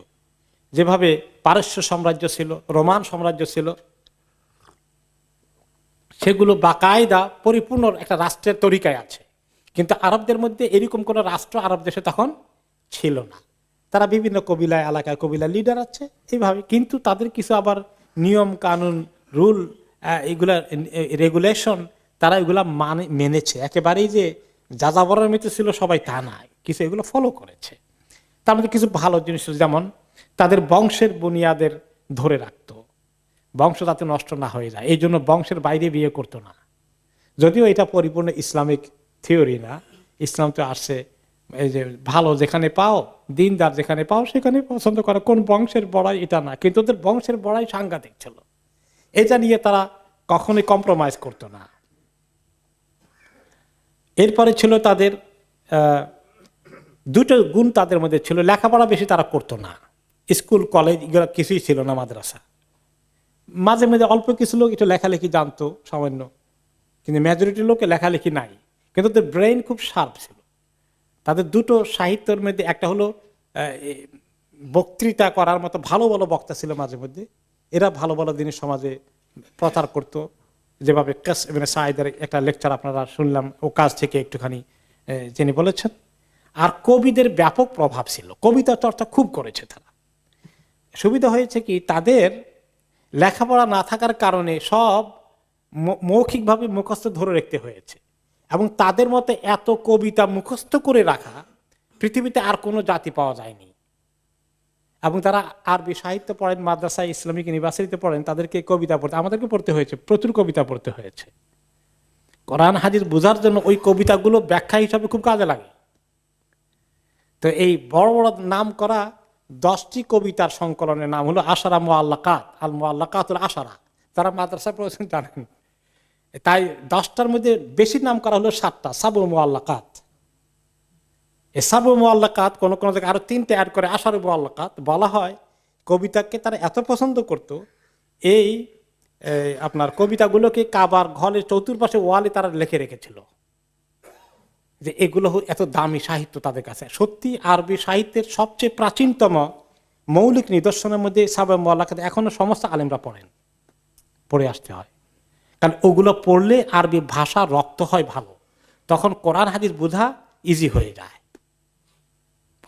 যেভাবে পারস্য সাম্রাজ্য ছিল, রোমান সাম্রাজ্য ছিল, সেগুলো বাকায়দা পরিপূর্ণ একটা রাষ্ট্রের তরিকায় আছে। কিন্তু আরবদের মধ্যে এরকম কোন রাষ্ট্র আরব দেশে তখন ছিল না। তারা বিভিন্ন কবিলায়, এলাকায় কবিলা লিডার আছে এইভাবে, কিন্তু তাদের কিছু আবার নিয়ম কানুন, রুল, এগুলা রেগুলেশন, তারা এগুলা মেনেছে। একেবারেই যে যাযাবরের মতো ছিল সবাই তা নাই, কিছু এগুলো ফলো করেছে। তার মধ্যে কিছু ভালো জিনিস, যেমন তাদের বংশের বুনিয়াদের ধরে রাখতো, বংশ যাতে নষ্ট না হয়ে যায়, এই জন্য বংশের বাইরে বিয়ে করতো না। যদিও এটা পরিপূর্ণ ইসলামিক থিওরি না, ইসলাম তো আসছে এই যে ভালো যেখানে পাও, দিনদার যেখানে পাও সেখানে পছন্দ করা, কোন বংশের বড়াই এটা না। কিন্তু ওদের বংশের বড়াই সাংঘাতিক ছিল, এটা নিয়ে তারা কখনোই কম্প্রোমাইজ করতো না। এরপরে ছিল তাদের দুটো গুণ তাদের মধ্যে ছিল, লেখাপড়া বেশি তারা করতো না, স্কুল কলেজ এগুলো কিছুই ছিল না, মাদ্রাসা। মাঝে মাঝে অল্প কিছু লোক একটু লেখালেখি জানতো সামান্য, কিন্তু মেজরিটি লোকে লেখালেখি নাই। কিন্তু তাদের ব্রেইন খুব শার্প ছিল। তাদের দুটো সাহিত্যের মধ্যে একটা হলো বক্তৃতা করার মতো ভালো ভালো বক্তা ছিল মাঝে মধ্যে, এরা ভালো ভালো জিনিস সমাজে প্রচার করত। যেভাবে কাস ইবনে সাঈদের একটা লেকচার আপনারা শুনলাম, ও কাজ থেকে একটুখানি যিনি বলেছেন। আর কবিদের ব্যাপক প্রভাব ছিল, কবিতা চর্চা খুব করেছে তারা। সুবিধা হয়েছে কি, তাদের লেখাপড়া না থাকার কারণে সব মৌখিকভাবে মুখস্থ ধরে রাখতে হয়েছে, এবং তাদের মতে এত কবিতা মুখস্থ করে রাখা পৃথিবীতে আর কোনো জাতি পাওয়া যায়নি। এবং তারা আরবি সাহিত্য পড়েন, মাদ্রাসা ইসলামিক ইউনিভার্সিটিতে পড়েন, তাদেরকে কবিতা পড়তে, আমাদেরকে পড়তে হয়েছে, প্রচুর কবিতা পড়তে হয়েছে। কোরআন হাদিস বোঝার জন্য ওই কবিতাগুলো ব্যাখ্যা হিসাবে খুব কাজে লাগে। তো এই বড় বড় নাম করা 10টি কবিতার সংকলনের নাম হলো আশারা মুআল্লাকাত, আল মুআল্লাকাতুল আশারা। তারা মাদ্রাসা পড়েছেন জানেন, তাই 10টার মধ্যে বেশি নাম করা হলো 7টা সাবু মুআল্লাকাত। এই সাবু মুআল্লাকাত কোন কোন জায়গায় আরো 3টে অ্যাড করে আশারু মুআল্লাকাত বলা হয়। কবিতাকে তারা এত পছন্দ করত, এই আপনার কবিতাগুলোকে কাবার ঘরের চতুর্পাশে ওয়ালে তারা লিখে রেখেছিল, যে এগুলো এত দামি সাহিত্য তাদের কাছে। সত্যি আরবি সাহিত্যের সবচেয়ে প্রাচীনতম মৌলিক নিদর্শনের মধ্যে সাবু মুআল্লাকাত এখনো সমস্ত আলেমরা পড়ে আসতে হয়, কারণ ওগুলো পড়লে আরবি ভাষা রপ্ত হয় ভালো। তখন কোরআন হাদিস বোঝা ইজি হয়ে যায়।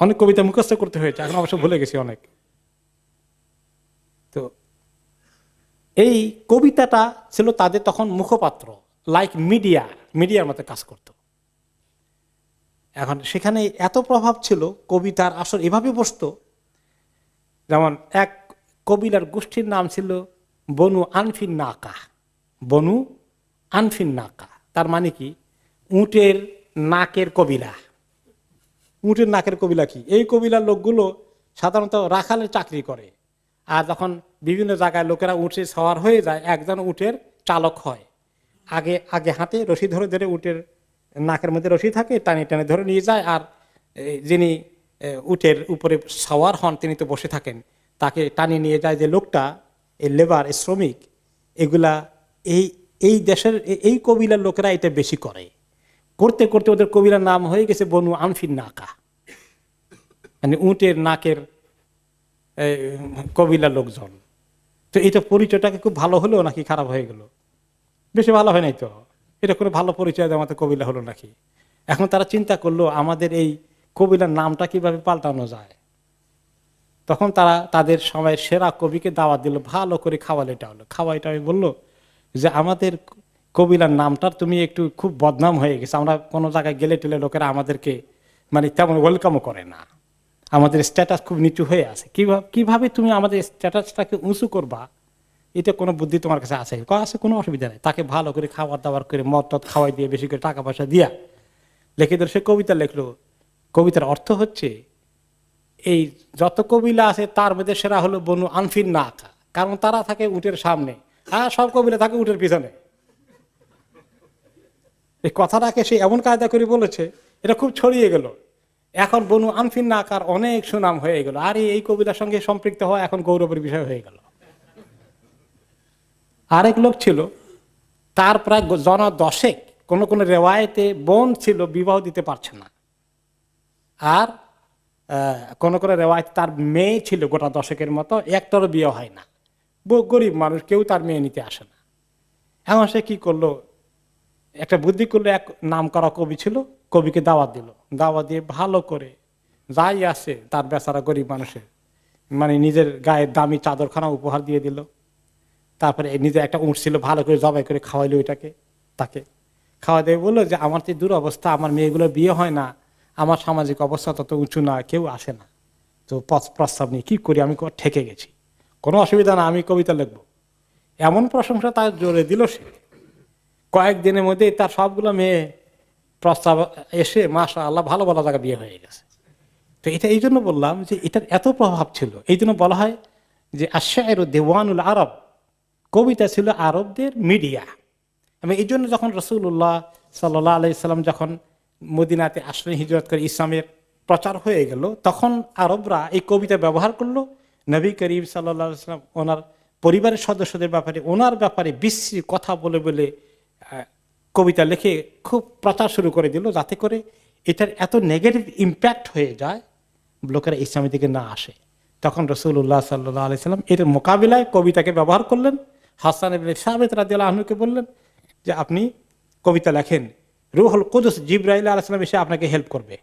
অনেক কবিতা মুখস্থ করতে হয়েছে, এখন অবশ্য ভুলে গেছি অনেক। তো এই কবিতাটা ছিল তাদের তখন মুখপাত্র, লাইক মিডিয়ার মতো কাজ করত। এখন সেখানে এত প্রভাব ছিল কবিতার, আসর এভাবে বসতো। যেমন এক কবিলার গোষ্ঠীর নাম ছিল বনু আনফিন নাকা। বনু আনফিন নাকা তার মানে কি? উটের নাকের কবিলা। উটের নাকের কবিলা কি? এই কবিলার লোকগুলো সাধারণত রাখালের চাকরি করে, আর যখন বিভিন্ন জায়গায় লোকেরা উঠে সওয়ার হয়ে যায়, একজন উটের চালক হয়। আগে আগে হাতে রশি ধরে ধরে উটের নাকের মধ্যে রশি থাকে, টানে টানে ধরে নিয়ে যায়, আর যিনি উটের উপরে সওয়ার হন তিনি তো বসে থাকেন, তাকে টানিয়ে নিয়ে যায় যে লোকটা, এই লেবার, শ্রমিক। এগুলা এই এই দেশের এই কবিলার লোকেরা এটা বেশি করে। করতে করতে ওদের কবিলার নাম হয়ে গেছে বনু আনফিন নাকা, মানে উটের নাকের কবিলার লোকজন। তো এটা পরিচয়টাকে খুব ভালো হলো নাকি খারাপ হয়ে গেল? বেশি ভালো হয় নাই তো। এটা কোনো ভালো পরিচয় দেওয়ার মতো কবিলা হলো নাকি? এখন তারা চিন্তা করলো আমাদের এই কবিলার নামটা কিভাবে পাল্টানো যায়। তখন তারা তাদের সময়ের সেরা কবিকে দাওয়াত দিল, ভালো করে খাওয়াইটা বললো যে আমাদের কবিলার নামটার তুমি একটু খুব বদনাম হয়ে গেছে, আমরা কোনো জায়গায় গেলে টেলে লোকেরা আমাদেরকে মানে তেমন ওয়েলকামও করে না, আমাদের স্ট্যাটাস খুব নিচু হয়ে আছে। কিভাবে তুমি আমাদের স্ট্যাটাসটাকে উঁচু করবা, এটা কোনো বুদ্ধি তোমার কাছে আছে? আছে, কোনো অসুবিধা নেই। তাকে ভালো করে খাবার দাবার করে মদ টদ খাওয়াই দিয়ে, বেশি করে টাকা পয়সা দিয়া লিখে দিল। সে কবিতা লিখলো। কবিতার অর্থ হচ্ছে এই যত কবিলা আছে তার মধ্যে সেরা হলো বনু আনফিন নাকা, কারণ তারা থাকে উটের সামনে আর সব কবিলা থাকে উটের পিছনে। এই কথাটাকে সে এমন কায়দা করে বলেছে, এটা খুব ছড়িয়ে গেল। এখন বনু আনফিন নাকার অনেক সুনাম হয়ে গেল, আর এই কবিতার সঙ্গে সম্পৃক্ত হওয়া এখন গৌরবের বিষয় হয়ে গেল। আরেক লোক ছিল, তার প্রায় জন 10 কোন রেওয়ায়েতে বোন ছিল, বিবাহ দিতে পারছে না। আর কোন রেওয়ায়েতে তার মেয়ে ছিল গোটা 10 মতো, একটারও বিয়ে হয় না। গরিব মানুষ, কেউ তার মেয়ে নিতে আসে না। এখন সে কি করলো, একটা বুদ্ধি করলো। এক নাম করা কবি ছিল, কবিকে দাওয়াত দিল। দাওয়াত দিয়ে ভালো করে যাই আছে তার বেচারা গরিব মানুষের মানে নিজের গায়ের দামি চাদরখানা উপহার দিয়ে দিল। তারপরে নিজে একটা উঠ ছিল, ভালো করে জবাই করে খাওয়াইলো তাকে খাওয়া দিয়ে বললো যে আমার তো দূর অবস্থা, আমার মেয়েগুলোর বিয়ে হয় না, আমার সামাজিক অবস্থা তত উঁচু না, কেউ আসে না, তো প্রস্তাব নিয়ে কি করি, আমি ঠেকে গেছি। কোনো অসুবিধা না, আমি কবিতা লিখবো। এমন প্রশংসা তার জোরে দিল সে, কয়েকদিনের মধ্যে তার সবগুলো মেয়ে প্রস্তাব এসে মাশাআল্লাহ ভালো ভালো জায়গা বিয়ে হয়ে গেছে। তো এটা এই জন্য বললাম যে এটার এত প্রভাব ছিল। এই জন্য বলা হয় যে আশ-শা'রু দিওয়ানুল আরব, কবিতা ছিল আরবদের মিডিয়া। এবং এই জন্য যখন রাসূলুল্লাহ সাল্লাল্লাহু আলাইহি সাল্লাম যখন মদিনাতে আসলেন, হিজরত করে ইসলামের প্রচার হয়ে গেল, তখন আরবরা এই কবিতা ব্যবহার করলো। নবী করিম সাল্লাল্লাহু আলাইহি সাল্লাম ওনার পরিবারের সদস্যদের ব্যাপারে, ওনার ব্যাপারে বিশ্রী কথা বলে বলে কবিতা লিখে খুব প্রচার শুরু করে দিল, যাতে করে এটার এত নেগেটিভ ইম্প্যাক্ট হয়ে যায় লোকেরা ইসলামের দিকে না আসে। তখন রাসূলুল্লাহ সাল্লাল্লাহু আলাইহি সাল্লাম এর মোকাবিলায় কবিতাকে ব্যবহার করলেন। হাসান ইবনে সাবিত রাদিয়াল্লাহু আনহুকে বললেন যে আপনি কবিতা লেখেন, রূহুল কুদুস জিবরাইল আলাইহিস সালাম এসে আপনাকে হেল্প করবে।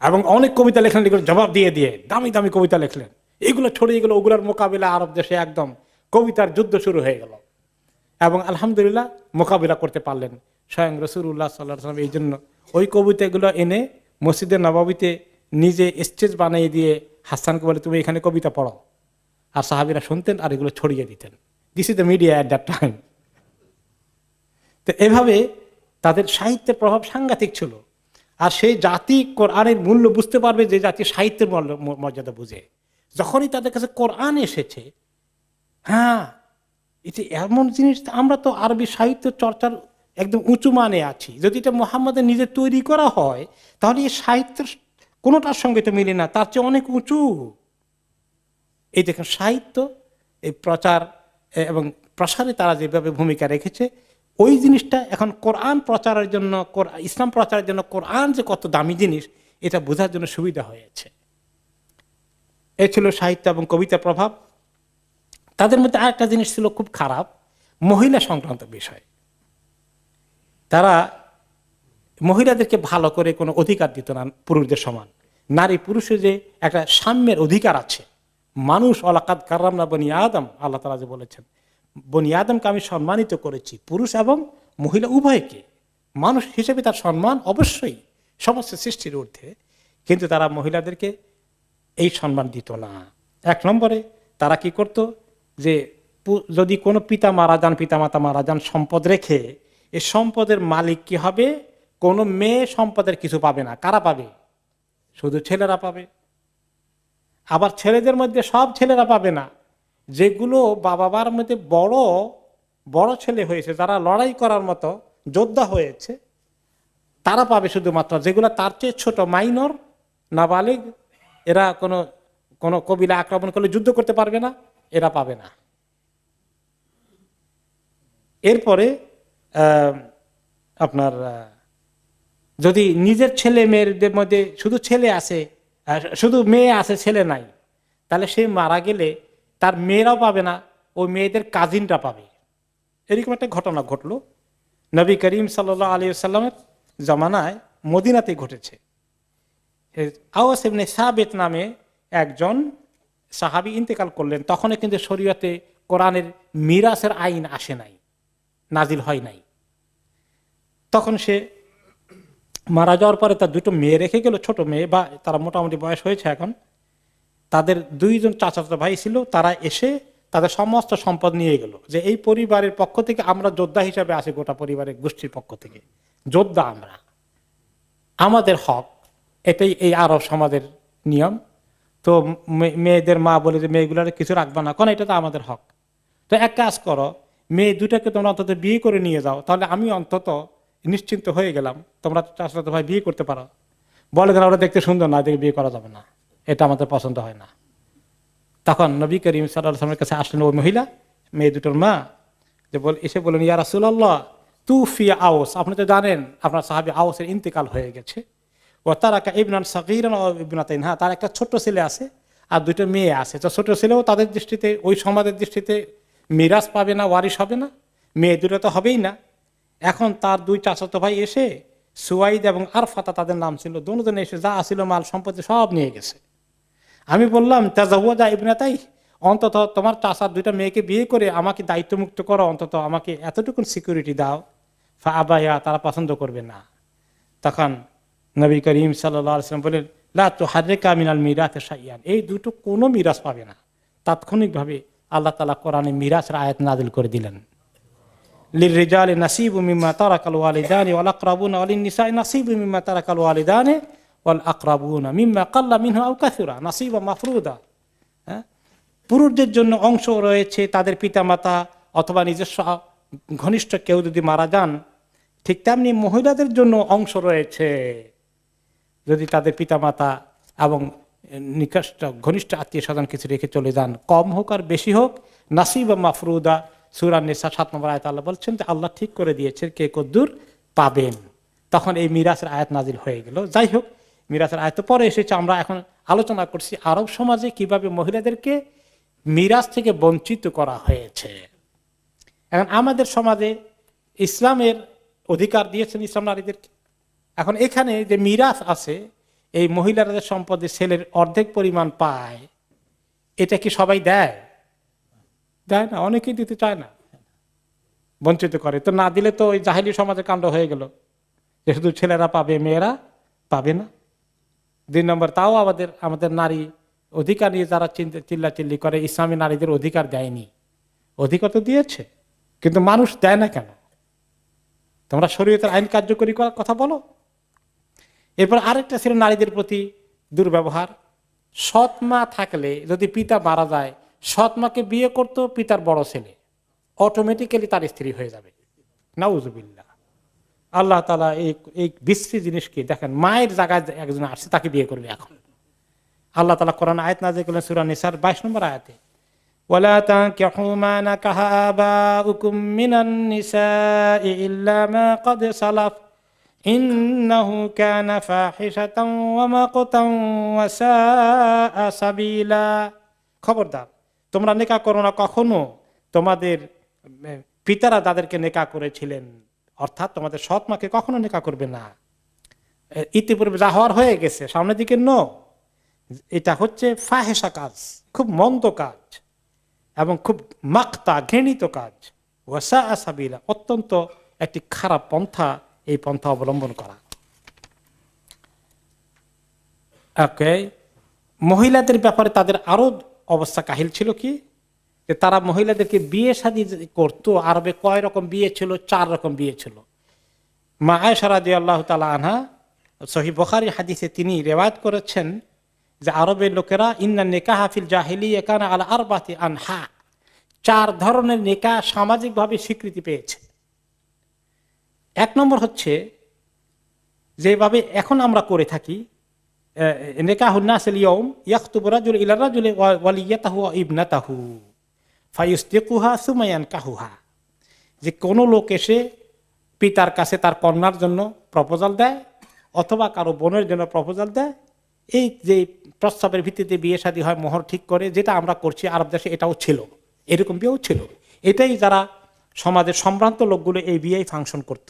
এবং অনেক কবিতা লেখলেন, এগুলো জবাব দিয়ে দিয়ে দামি দামি কবিতা লিখলেন। এগুলো ছড়িয়ে গেল, ওগুলোর মোকাবিলা আরব দেশে একদম কবিতার যুদ্ধ শুরু হয়ে গেল। এবং আলহামদুলিল্লাহ মোকাবিলা করতে পারলেন স্বয়ং রাসূলুল্লাহ সাল্লাল্লাহু আলাইহি ওয়াসাল্লাম। এই জন্য ওই কবিতাগুলো এনে মসজিদে নববীতে নিজে স্টেজ বানিয়ে দিয়ে হাসানকে বলে তুমি এখানে কবিতা পড়ো, আর সাহাবীরা শুনতেন আর এগুলো ছড়িয়ে দিতেন। This is the media at that time. তো এভাবে তাদের সাহিত্যের প্রভাব সাংঘাতিক ছিল। আর সেই জাতি কোরআনের মূল্য বুঝতে পারবে যে জাতি সাহিত্যের মর্যাদা বুঝে। যখনই তাদের কাছে কোরআন এসেছে, হ্যাঁ এটা এমন জিনিস, আমরা তো আরবি সাহিত্য চর্চার একদম উঁচু মানে আছি। যদি এটা মুহাম্মাদের নিজে তৈরি করা হয়, তাহলে এই সাহিত্যের কোনোটার সঙ্গে তো মিলে না, তার চেয়ে অনেক উঁচু। এই দেখেন সাহিত্য, এই প্রচার এবং প্রসারে তারা যেভাবে ভূমিকা রেখেছে, ওই জিনিসটা এখন কোরআন প্রচারের জন্য, ইসলাম প্রচারের জন্য কোরআন যে কত দামি জিনিস, এটা বোঝার জন্য সুবিধা হয়েছে। এই ছিল সাহিত্য এবং কবিতার প্রভাব। তাদের মধ্যে আরেকটা জিনিস ছিল খুব খারাপ, মহিলা সংক্রান্ত বিষয়। তারা মহিলাদেরকে ভালো করে কোনো অধিকার দিত না পুরুষদের সমান। নারী পুরুষের যে একটা সাম্যের অধিকার আছে, মানুষ অলাকাত কাররামনা বনি আদম, আল্লাহ তাআলা যে বলেছেন বনি আদমকে আমি সম্মানিত করেছি, পুরুষ এবং মহিলা উভয়কে। মানুষ হিসেবে তার সম্মান অবশ্যই সমস্ত সৃষ্টির ঊর্ধ্বে, কিন্তু তারা মহিলাদেরকে এই সম্মান দিত না। এক নম্বরে তারা কি করত, যে যদি কোনো পিতা মারা যান, পিতা মাতা মারা যান, সম্পদ রেখে, এই সম্পদের মালিক কি হবে, কোনো মেয়ে সম্পদের কিছু পাবে না। কারা পাবে? শুধু ছেলেরা পাবে। আবার ছেলেদের মধ্যে সব ছেলেরা পাবে না, যেগুলো বাবার মধ্যে বড় বড় ছেলে হয়েছে, যারা লড়াই করার মতো যোদ্ধা হয়েছে, তারা পাবে শুধুমাত্র। যেগুলো তার চেয়ে ছোট, মাইনর, নাবালিগ, এরা কোনো কোনো কবিলা আক্রমণ করলে যুদ্ধ করতে পারবে না, এরা পাবে না। এরপরে আপনার যদি নিজের ছেলে মেয়েদের মধ্যে শুধু ছেলে আছে, শুধু মেয়ে আছে, ছেলে নাই, তাহলে সে মারা গেলে তার মেয়েরাও পাবে না, ওই মেয়েদের কাজিনরা পাবে। এরকম একটা ঘটনা ঘটলো নবী করিম সাল্লাল্লাহু আলাইহি ওয়াসাল্লামের জামানায়, মদিনাতে ঘটেছে। আওয়াস ইবনে সাবিত নামে একজন সাহাবী ইন্তেকাল করলেন। তখন কিন্তু শরীয়তে কোরআনের মিরাসের আইন আসে নাই, নাজিল হয় নাই। তখন সে মারা যাওয়ার পরে তার দুটো মেয়ে রেখে গেল, ছোট মেয়ে, বা তারা মোটামুটি বয়স হয়েছে এখন। তাদের দুইজন চাচাতো ভাই ছিল, তারা এসে তাদের সমস্ত সম্পদ নিয়ে গেল, যে এই পরিবারের পক্ষ থেকে আমরা যোদ্ধা হিসাবে আসি, গোটা পরিবারের গোষ্ঠীর পক্ষ থেকে যোদ্ধা আমরা, আমাদের হক এটাই এই আরব সমাজের নিয়ম। তো মেয়েদের মা বলে যে মেয়েগুলোর কিছু রাখবা না, কারণ এটা তো আমাদের হক। তো এক কাজ করো, মেয়ে দুটাকে তোমরা অন্তত বিয়ে করে নিয়ে যাও, তাহলে আমি অন্তত নিশ্চিন্ত হয়ে গেলাম, তোমরা চাচাতো ভাই বিয়ে করতে পারো। বলে না ওরা দেখতে সুন্দর না, দেখে বিয়ে করা যাবে না, এটা আমাদের পছন্দ হয় না। তখন নবী করিম সাল্লাল্লাহু আলাইহি ওয়াসাল্লামের কাছে আসলেন ওই মহিলা, মেয়ে দুটোর মা, যে এসে বলেন, ইয়া রাসূলুল্লাহ তুফি আওস, আপনি তো জানেন আপনার সাহাবী আওসের ইন্তেকাল হয়ে গেছে। ও তারাকা ইবনান সাগীরান ও ইবনাতাইন, হ্যাঁ তার একটা ছোট্ট ছেলে আছে আর দুটো মেয়ে আছে। তো ছোট ছেলেও তাদের দৃষ্টিতে, ওই সমাজের দৃষ্টিতে মিরাস পাবে না, ওয়ারিশ হবে না, মেয়ে দুটো তো হবেই না। এখন তার দুই চাচাতো ভাই এসে, সুয়াইদ এবং আরফাতা তাদের নাম ছিল, দুজনে এসে যা আসিল মাল সম্পত্তি সব নিয়ে গেছে। আমি বললাম তাজাওয়াজা ইবনাতাই, অন্তত তোমার চাচার দুইটা মেয়েকে বিয়ে করে আমাকে দায়িত্বমুক্ত করো, অন্তত আমাকে এতটুকু সিকিউরিটি দাও। ফা আবায়া, তারা পছন্দ করবে না। তখন নবী করিম সাল্লাল্লাহু আলাইহি ওয়াসাল্লাম বলেন, লা তুহাররিকা মিনাল মিরাথি শাইআন, এই দুটো কোনো মিরাস পাবে না। তাৎক্ষণিকভাবে আল্লাহ তাআলা কোরআনে মিরাসের আয়াত নাযিল করে দিলেন, লিররিজালি নাসিবু মিম্মা তারাকাল ওয়ালিদানি ওয়াল আকরাবুনা ওয়ালিন নিসাই নাসিবু মিম্মা তারাকাল ওয়ালিদানি ওয়াল আকরাবুনা মিম্মা কাল্লা মিনহু আও কাসুরা নাসিবা মাফরুদা। পুরুষদের জন্য অংশ রয়েছে তাদের পিতামাতা অথবা নিজস্ব ঘনিষ্ঠ কেউ যদি মারা যান, ঠিক তেমনি মহিলাদের জন্য অংশ রয়েছে যদি তাদের পিতামাতা এবং নিকষ্ট ঘনিষ্ঠ আত্মীয় স্বজন কিছু রেখে চলে যান, কম হোক আর বেশি হোক, নাসিবা মাফরুদা। সূরা নিসা 7 নম্বর আয়াতে আল্লাহ বলছেন যে আল্লাহ ঠিক করে দিয়েছেন কে কদ্দুর পাবেন। তখন এই মিরাসের আয়াত নাজিল হয়ে গেল। যাই হোক, মিরাসের আয়াত পরে এসেছে, আমরা এখন আলোচনা করছি আরব সমাজে কিভাবে মহিলাদেরকে মিরাস থেকে বঞ্চিত করা হয়েছে। এখন আমাদের সমাজে ইসলামের অধিকার দিয়েছেন ইসলাম নারীদেরকে। এখন এখানে যে মিরাস আছে, এই মহিলারা যে সম্পদে ছেলের অর্ধেক পরিমাণ পায়, এটা কি সবাই দেয়? দেয় না, অনেকেই দিতে চায় না, বঞ্চিত করে। তো না দিলে তো ওই জাহেলি সমাজে কাণ্ড হয়ে গেল যে শুধু ছেলেরা পাবে, মেয়েরা পাবে না। 2 নম্বর, তাও আমাদের নারী অধিকার নিয়ে যারা চিল্লাচিল্লি করে, ইসলামী নারীদের অধিকার দেয়নি। অধিকার তো দিয়েছে, কিন্তু মানুষ দেয় না কেন? তোমরা শরীয়তের আইন কার্যকরী করার কথা বলো। এরপর আরেকটা ছিল নারীদের প্রতি দুর্ব্যবহার। সৎ মা থাকলে যদি পিতা মারা যায়, সৎ মাকে বিয়ে করতো পিতার বড় ছেলে, অটোমেটিক্যালি তার স্ত্রী হয়ে যাবে। নাউজুবিল্লাহ। আল্লাহ তাআলা এই বিশ্রী জিনিসকে দেখেন, মায়ের জায়গায় একজন আসছে, তাকে বিয়ে করবে এখন। আল্লাহ তাআলা কোরআন আয়াত নাযিল করলেন সূরা নিসার 22 নম্বর আয়াতে, ওয়ালা তানকিহু মা নাকাহা আবাউকুম মিনান নিসাই ইল্লা মা ক্বাদ সালাফ ইন্নাহু কানা ফাহিশাতাও ওয়া মাকতাও ওয়া সাআ সাবিলা। খবরদার, তোমরা নেকাহ করো না কখনো তোমাদের পিতারা যাদেরকে নেকাহ করেছিলেন অর্থাৎ তোমাদের সৎ মাকে কখনো নিকাহ করবে না। ইতিপূর্বে যা হওয়ার হয়ে গেছে, সামনের দিকে নো। এটা হচ্ছে ফাহেসা কাজ, খুব মন্দ কাজ এবং খুব মাক্তা ঘৃণিত কাজ। ওয়াসা আসাবিলা, অত্যন্ত একটি খারাপ পন্থা, এই পন্থা অবলম্বন করা। ওকে, মহিলাদের ব্যাপারে তাদের আরো অবস্থা কাহিল ছিল কি, যে তারা মহিলাদেরকে বিয়ে শাদী করতো। আরবে কয় রকম বিয়ে ছিল? 4 রকম বিয়ে ছিল। মা আয়েশা রাদিয়াল্লাহু তাআলা আনহা সহিহ বুখারী হাদিসে তিনি রিওয়ায়াত করেছেন যে আরবের লোকেরা ইন্না নিকাহা ফিল জাহিলিয়্যাহ কানা আলা আরবাতি আনহা, 4 ধরনের নিকাহ সামাজিকভাবে স্বীকৃতি পেয়েছে। 1 নম্বর হচ্ছে যেভাবে এখন আমরা করে থাকি, নিকাহুন নাসিল ইয়াউম ইয়াখতুবু রাজুল ইলা রাজুলি ওয়ালিয়াতাহু ওয়া ইবনাতাহু ফায়ুসদিকুহা সুম্মা ইয়ানকাহুহা, যে কোনো লোক এসে পিতার কাছে তার কন্যার জন্য প্রপোজাল দেয় অথবা কারো বোনের জন্য প্রপোজাল দেয়। এই যে প্রস্তাবের ভিত্তিতে বিয়ে শাদী হয়, মোহর ঠিক করে, যেটা আমরা করছি আরব দেশে, এটাও ছিল, এরকম বিয়েও ছিল। এটাই যারা সমাজের সম্ভ্রান্ত লোকগুলো এই বিয়েই ফাংশন করত,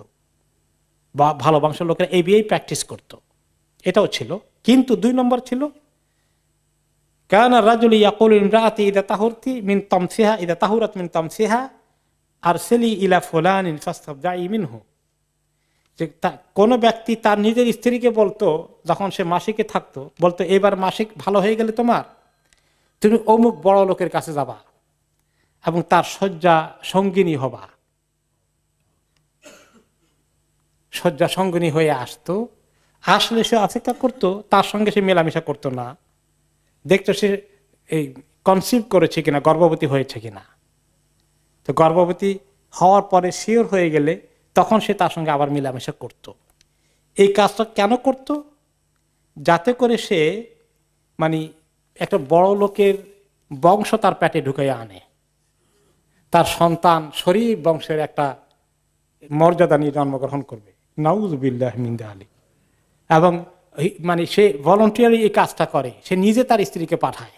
বা ভালো বংশের লোকেরা এই বিয়েই প্র্যাকটিস করত, এটাও ছিল। কিন্তু 2 নম্বর ছিল কানা রাজুলি ইয়াকুলু ইমরাআতি ইযা তাহুরতি মিন তামসিহা ইযা তাহুরাত মিন তামসিহা আরসিলি ইলা ফুলানিন ফাস্তাবদাই মিনহু, যে কোন ব্যক্তি তার নিজের স্ত্রীকে বলতো, যখন সে মাসিকে থাকতো, বলতো এবার মাসিক ভালো হয়ে গেলে তোমার, তুমি অমুক বড় লোকের কাছে যাবা এবং তার শয্যা সঙ্গিনী হবা। শয্যা সঙ্গিনী হয়ে আসতো, আসলে সে অপেক্ষা করতো, তার সঙ্গে সে মেলামেশা করতো না, দেখতো সে এই কনসিভ করেছে কিনা, গর্ভবতী হয়েছে কিনা। তো গর্ভবতী হওয়ার পরে শিওর হয়ে গেলে তখন সে তার সঙ্গে আবার মেলামেশা করত। এই কাজটা কেন করত? যাতে করে সে মানে একটা বড় লোকের বংশ তার পেটে ঢুকাইয়া আনে, তার সন্তান শরীফ বংশের একটা মর্যাদা নিয়ে জন্মগ্রহণ করবে। নাউযুবিল্লাহ মিন যালিক। এবং মানে সে ভলান্টিয়ারি এই কাজটা করে, সে নিজে তার স্ত্রীকে পাঠায়।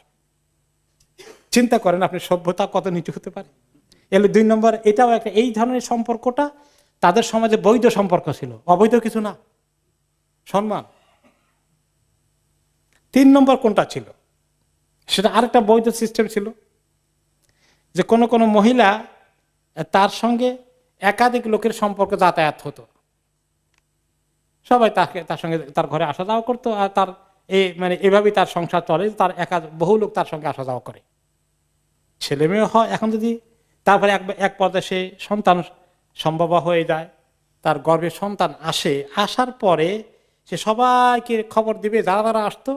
চিন্তা করেন আপনি সভ্যতা কত নিচু হতে পারে। এলে 2 নম্বর, এটাও একটা, এই ধরনের সম্পর্কটা তাদের সমাজে বৈধ সম্পর্ক ছিল, অবৈধ কিছু না, সম্মান। 3 নম্বর কোনটা ছিল? সেটা আরেকটা বৈধ সিস্টেম ছিল, যে কোন কোন মহিলা তার সঙ্গে একাধিক লোকের সম্পর্ক যাতায়াত হতো, সবাই তার সঙ্গে তার ঘরে আসা যাওয়া করতো, আর তার মানে এভাবেই তার সংসার চলে, তার বহু লোক তার সঙ্গে আসা যাওয়া করে, ছেলে মেয়ে হয়। এখন যদি তারপরে এক পর্যায়ে সে সন্তান সম্ভব হয়ে যায়, তার গর্ভে সন্তান আসে, আসার পরে সে সবাইকে খবর দিবে, যারা যারা আসতো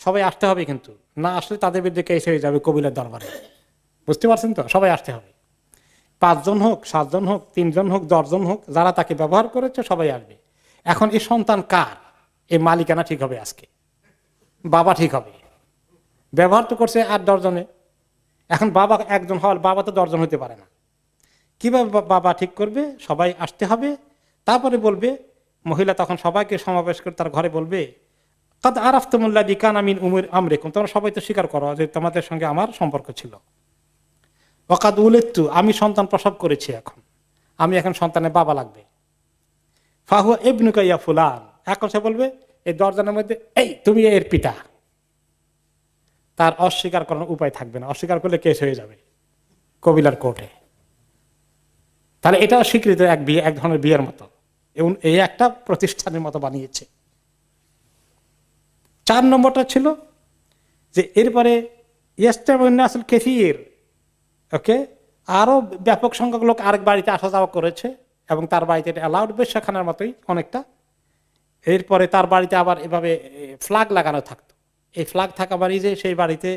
সবাই আসতে হবে, কিন্তু না আসলে তাদের বিরুদ্ধে কেস হয়ে যাবে কবিলের দরবারে। বুঝতে পারছেন তো? সবাই আসতে হবে, 5 জন হোক, 7 জন হোক, 3 জন হোক, 10 জন হোক, যারা তাকে ব্যবহার করেছে সবাই আসবে। এখন এই সন্তান কার? এই মালিকানা ঠিক হবে আজকে, বাবা ঠিক হবে। ব্যবহার তো করছে 8-10 জনে, এখন বাবা একজন হওয়ার, বাবা তো 10 জন হতে পারে না। কিভাবে বাবা ঠিক করবে? সবাই আসতে হবে। তারপরে বলবে, মহিলা তখন সবাইকে সমাবেশ করে তার ঘরে বলবে, কাদ আরাফতুমুল্লাযী কানা মিন উমুর আমরিকুম, তোমরা সবাই তো স্বীকার করো যে তোমাদের সঙ্গে আমার সম্পর্ক ছিল। ওয়াকাদ উলিদতু, আমি সন্তান প্রসব করেছি, আমি এখন সন্তানের বাবা লাগবে। ফাহুয়া ইবনুকা ইয়া ফুলান, এখন সে বলবে এই 10 জনের মধ্যে, এই তুমি এর পিতা। তার অস্বীকার করার উপায় থাকবে না, অস্বীকার করলে কেস হয়ে যাবে কবিলার কোর্টে। তাহলে এটাও স্বীকৃত এক ধরনের বিয়ের মতো, এবং এই একটা প্রতিষ্ঠানের মতো বানিয়েছে। 4 নম্বরটা ছিল যে এরপরে ইয়াস্তামিনাসুল কাসীর, ওকে, আরো ব্যাপক সংখ্যক লোক আরেক বাড়িতে আসা যাওয়া করেছে, এবং তার বাড়িতে এটা অ্যালাউড, বেশ্যাখানার মতোই অনেকটা। এরপরে তার বাড়িতে আবার এভাবে ফ্ল্যাগ লাগানো থাকতো। এই ফ্ল্যাগ থাকা বাড়ি যে সেই বাড়িতে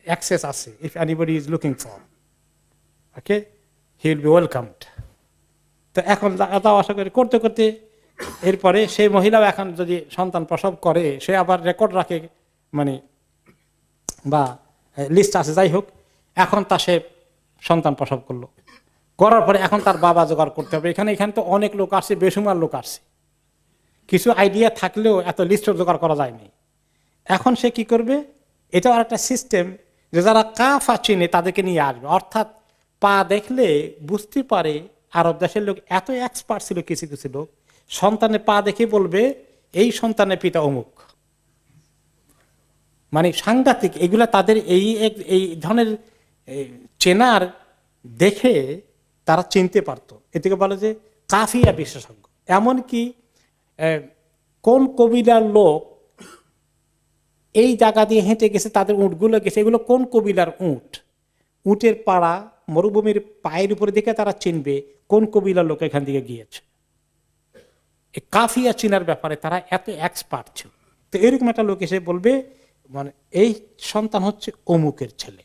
অ্যাক্সেস আছে, if anybody is looking for, okay, he will be welcomed. তো এখন যাওয়া আসা করে করতে করতে এরপরে সেই মহিলাও এখন যদি সন্তান প্রসব করে, সে আবার রেকর্ড রাখে, মানে বা লিস্ট আছে, যাই হোক, এখন তা সে সন্তান প্রসব করলো, করার পরে এখন তার বাবা জোগাড় করতে হবে। এখানে তো অনেক লোক আসছে, বেসুমার লোক আসছে, কিছু আইডিয়া থাকলেও এত লিস্ট জোগাড় করা যায়নি। এখন সে কি করবে? এটাও আর একটা সিস্টেম, যে যারা কাফা চিনে তাদেরকে নিয়ে আসবে, অর্থাৎ পা দেখলে বুঝতে পারে আরব দেশের লোক এত এক্সপার্ট ছিল, কিছু কিছু লোক সন্তানের পা দেখে বলবে এই সন্তানের পিতা অমুক। মানে সাংঘাতিক এগুলা তাদের এই ধরনের চেনার দেখে তারা চিনতে পারতো। এদিকে বলে যে কাফিয়া বিশেষজ্ঞ, এমনকি কোন কবিলার লোক এই জায়গা দিয়ে হেঁটে গেছে, তাদের উঁটগুলো গেছে, এগুলো কোন কবিলার উঁট, উটের পাড়া মরুভূমির পায়ের উপরে দেখে তারা চিনবে কোন কবিলার লোক এখান থেকে গিয়েছে। এই কাফিয়া চিনার ব্যাপারে তারা এত এক্সপার্ট ছিল। তো এরকম একটা লোক এসে বলবে মানে এই সন্তান হচ্ছে অমুকের ছেলে।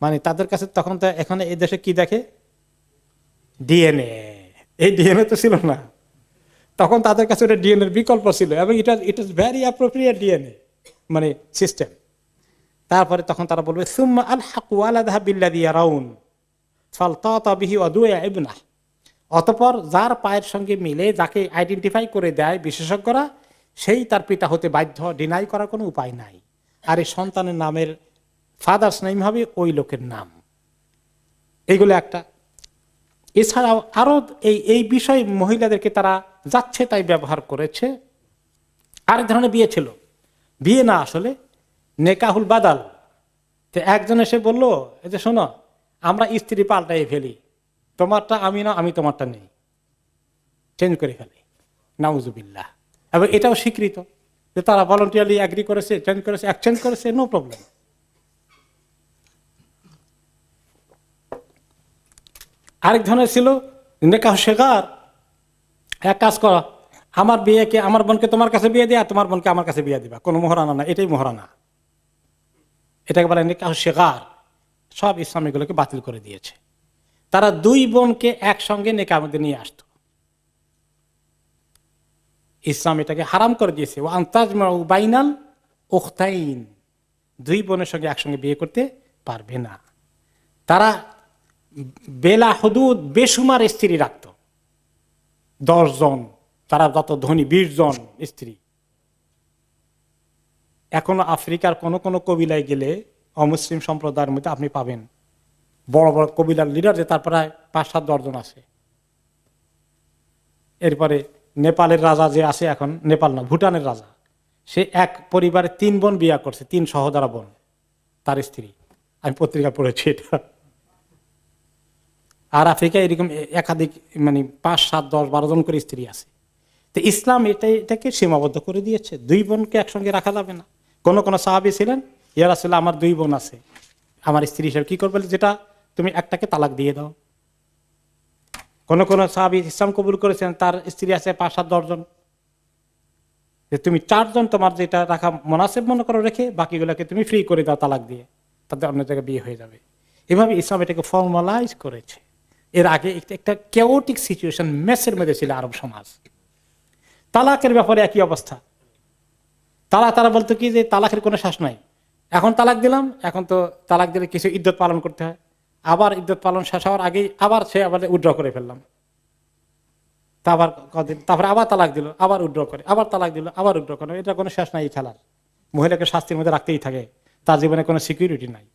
মানে তাদের কাছে তখন তো এখানে এই দেশে কি দেখে, ডিএনএ। এই ডিএনএ তো ছিল না তখন, তাদের কাছে ওটা ডিএনএর বিকল্প ছিল, এবং it is very appropriate DNA মানে সিস্টেম। তারপরে তখন তারা বলবে সুম্মা আলহাকু আলাদা বিল্লাযী ইয়ারাউন ফালতাতা বিহি ওয়াদুয়া ইবনাহ, অতঃপর যার পায়ের সঙ্গে মিলে, যাকে আইডেন্টিফাই করে দেয় বিশেষজ্ঞরা, সেই তার পিতা হতে বাধ্য, ডিনাই করার কোনো উপায় নাই। আর এই সন্তানের নামের ফাদার্স নেম হবে ওই লোকের নাম। এইগুলো একটা। এছাড়াও আরো এই বিষয়ে মহিলাদেরকে তারা যাচ্ছে তাই ব্যবহার করেছে। আরেক ধরনের বিয়ে ছিল, বিয়ে না আসলে নেকাহুল বাদাল। তো একজন এসে বললো এই যে শোনো, আমরা স্ত্রী পাল্টাই ফেলি, তোমারটা আমি না, আমি তোমারটা নেই, চেঞ্জ করে ফেলি, নাউজুবিল্লাহ। এবং এটাও স্বীকৃত যে তারা ভলান্টিয়ারলি অ্যাগ্রি করেছে, চেঞ্জ করেছে, এক্সচেঞ্জ করেছে, নো প্রবলেম। আরেক ধরনের ছিল নেকাহ শেখার, এক কাজ করো, আমার বিয়েকে, আমার বোনকে তোমার কাছে বিয়ে দেয়া, তোমার বোনকে আমার কাছে বিয়ে দিবা, কোনো মোহরানা না, এটাই মোহরানা। এটাকে বলে নেকাহ শেখার। সব ইসলাম এগুলোকে বাতিল করে দিয়েছে। তারা দুই বোনকে একসঙ্গে নেকার মধ্যে নিয়ে আসতো, ইসলাম এটাকে হারাম করে দিয়েছে। ও আনতাজমাউ বাইনাল উখতাইন, দুই বোনের সঙ্গে একসঙ্গে বিয়ে করতে পারবে না। তারা বেলা হুদুদ বেসুমার স্ত্রী রাখত, 10 জন, তারা যত ধনী 20 জন স্ত্রী। এখনো আফ্রিকার কোন কোন কবিলায় গেলে অমুসলিম সম্প্রদায়ের মধ্যে আপনি পাবেন বড় বড় কবিলার লিডার, যে তার প্রায় 5-7 জন আছে। এরপরে নেপালের রাজা যে আছে এখন, নেপাল না ভুটানের রাজা, সে এক পরিবারে 3 বোন বিয়ে করছে, 3 সহোদরা বোন তার স্ত্রী। আমি পত্রিকা পড়েছি এটা। আর আফ্রিকায় এরকম একাধিক মানে 5-7-10-12 জন করে স্ত্রী আছে। তো ইসলাম এটাকে সীমাবদ্ধ করে দিয়েছে, 2 বোনকে একসঙ্গে রাখা যাবে না। কোন কোন সাহাবী ছিলেন, ইয়া রাসূলুল্লাহ আমার 2 বোন আছে, আমার স্ত্রী হিসেবে কি করবে, যেটা তুমি একটাকে তালাক দিয়ে দাও। কোন কোন সাহাবী ইসলাম কবুল করেছেন, তার স্ত্রী আছে 5-7-10 জন, যে তুমি 4 জন তোমার যেটা রাখা মুনাসিব মনে করো রেখে, বাকিগুলোকে তুমি ফ্রি করে দাও তালাক দিয়ে, তাদের অন্য জায়গায় বিয়ে হয়ে যাবে। এভাবে ইসলাম এটাকে ফর্মালাইজ করেছে। এর আগে একটা কেওটিক সিচুয়েশন মেসের মধ্যে ছিল আরব সমাজ। তালাকের ব্যাপারে একই অবস্থা। তারা বলতো কি যে তালাকের কোনো শ্বাস নাই, এখন তালাক দিলাম, এখন তো তালাক দিলে কিছু ইদ্যত পালন করতে হয়, আবার ইদ্যত পালন শেষ হওয়ার আগেই আবার উইথড্র করে ফেললাম, তারপরে আবার তালাক দিল, আবার উইথড্র করে, আবার তালাক দিল, আবার উইথড্র করে। এটা কোনো শেষ নাই খেলার। মহিলাকে শাস্তির মধ্যে রাখতেই থাকে, তার জীবনে কোনো সিকিউরিটি নাই।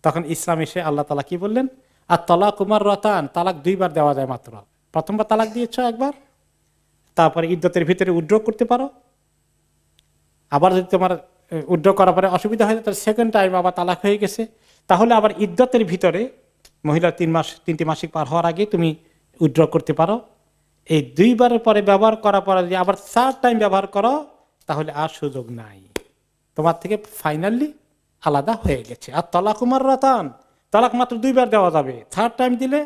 তখন ইসলাম এসে আল্লাহ তাআলা কি বললেন, আর তালাক মাররাতান, তালাক 2 বার দেওয়া যায় মাত্র। প্রথমবার তালাক দিয়েছ একবার, তারপরে ইদ্যতের ভিতরে উইথড্র করতে পারো, আবার যদি তোমার উইথড্র করার পরে অসুবিধা হয়, তাহলে সেকেন্ড টাইম আবার তালাক হয়ে গেছে, তাহলে আবার ইদ্যতের ভিতরে মহিলার 3টি মাসিক পার হওয়ার আগে তুমি উইথড্র করতে পারো। এই 2 বারের পরে ব্যবহার করার পরে যদি আবার 3rd টাইম ব্যবহার করো, তাহলে আর সুযোগ নাই, তোমার থেকে ফাইনালি আলাদা হয়ে গেছে। আর তালাক মাররাতান, তালাক মাত্র 2 বার দেওয়া যাবে, 3rd টাইম দিলে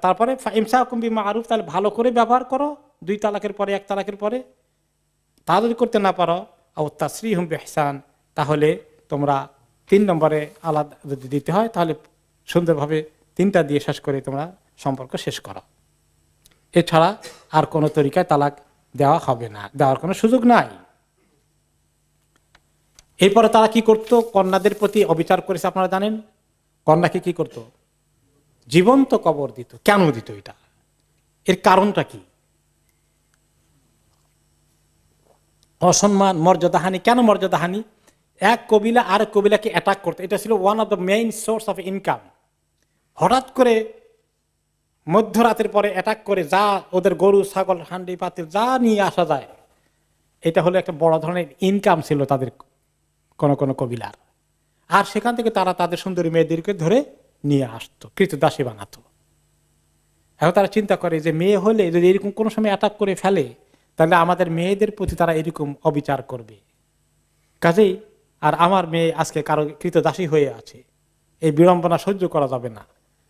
তারপরে ইমসাকুম বিমারুফ, তাহলে ভালো করে ব্যবহার করো, 2 তালাকের পরে 1 তালাকের পরে। তা যদি করতে না পারো, আও তাসরিহুম বিইহসান, তাহলে তোমরা 3 নম্বরে আলাদা যদি দিতে হয়, তাহলে সুন্দরভাবে 3টা দিয়ে শেষ করে তোমরা সম্পর্ক শেষ করো। এছাড়া আর কোনো তরিকায় তালাক দেওয়া হবে না, দেওয়ার কোনো সুযোগ নাই। এরপরে তারা কি করত, কন্যাদের প্রতি অবিচার করেছে আপনারা জানেন। কন্যাকে কি করত, জীবন্ত কবর দিত। কেন দিত এটা, এর কারণটা কি? অসম্মান, মর্যাদাহানি। কেন মর্যাদাহানি? এক কবিলা আর কবিলাকে অ্যাটাক করতো, এটা ছিল one of the main source of income. হঠাৎ করে মধ্যরাতের পরে অ্যাটাক করে যা ওদের গরু ছাগল হান্ডি পাতিল যা নিয়ে আসা যায়, এটা হলো একটা বড় ধরনের ইনকাম ছিল তাদের কোন কোন কবিলার। আর সেখান থেকে তারা তাদের সুন্দরী মেয়েদেরকে ধরে নিয়ে আসতো, কৃতদাসী বানাতো। এখন তারা চিন্তা করে যে মেয়ে হলে যদি এরকম কোনো সময় অ্যাটাক করে ফেলে, তাহলে আমাদের মেয়েদের প্রতি তারা এরকম অবিচার করবে। কাজেই আর আমার মেয়ে আজকে কারো কৃতদাসী হয়ে আছে, এই বিড়ম্বনা সহ্য করা যাবে না।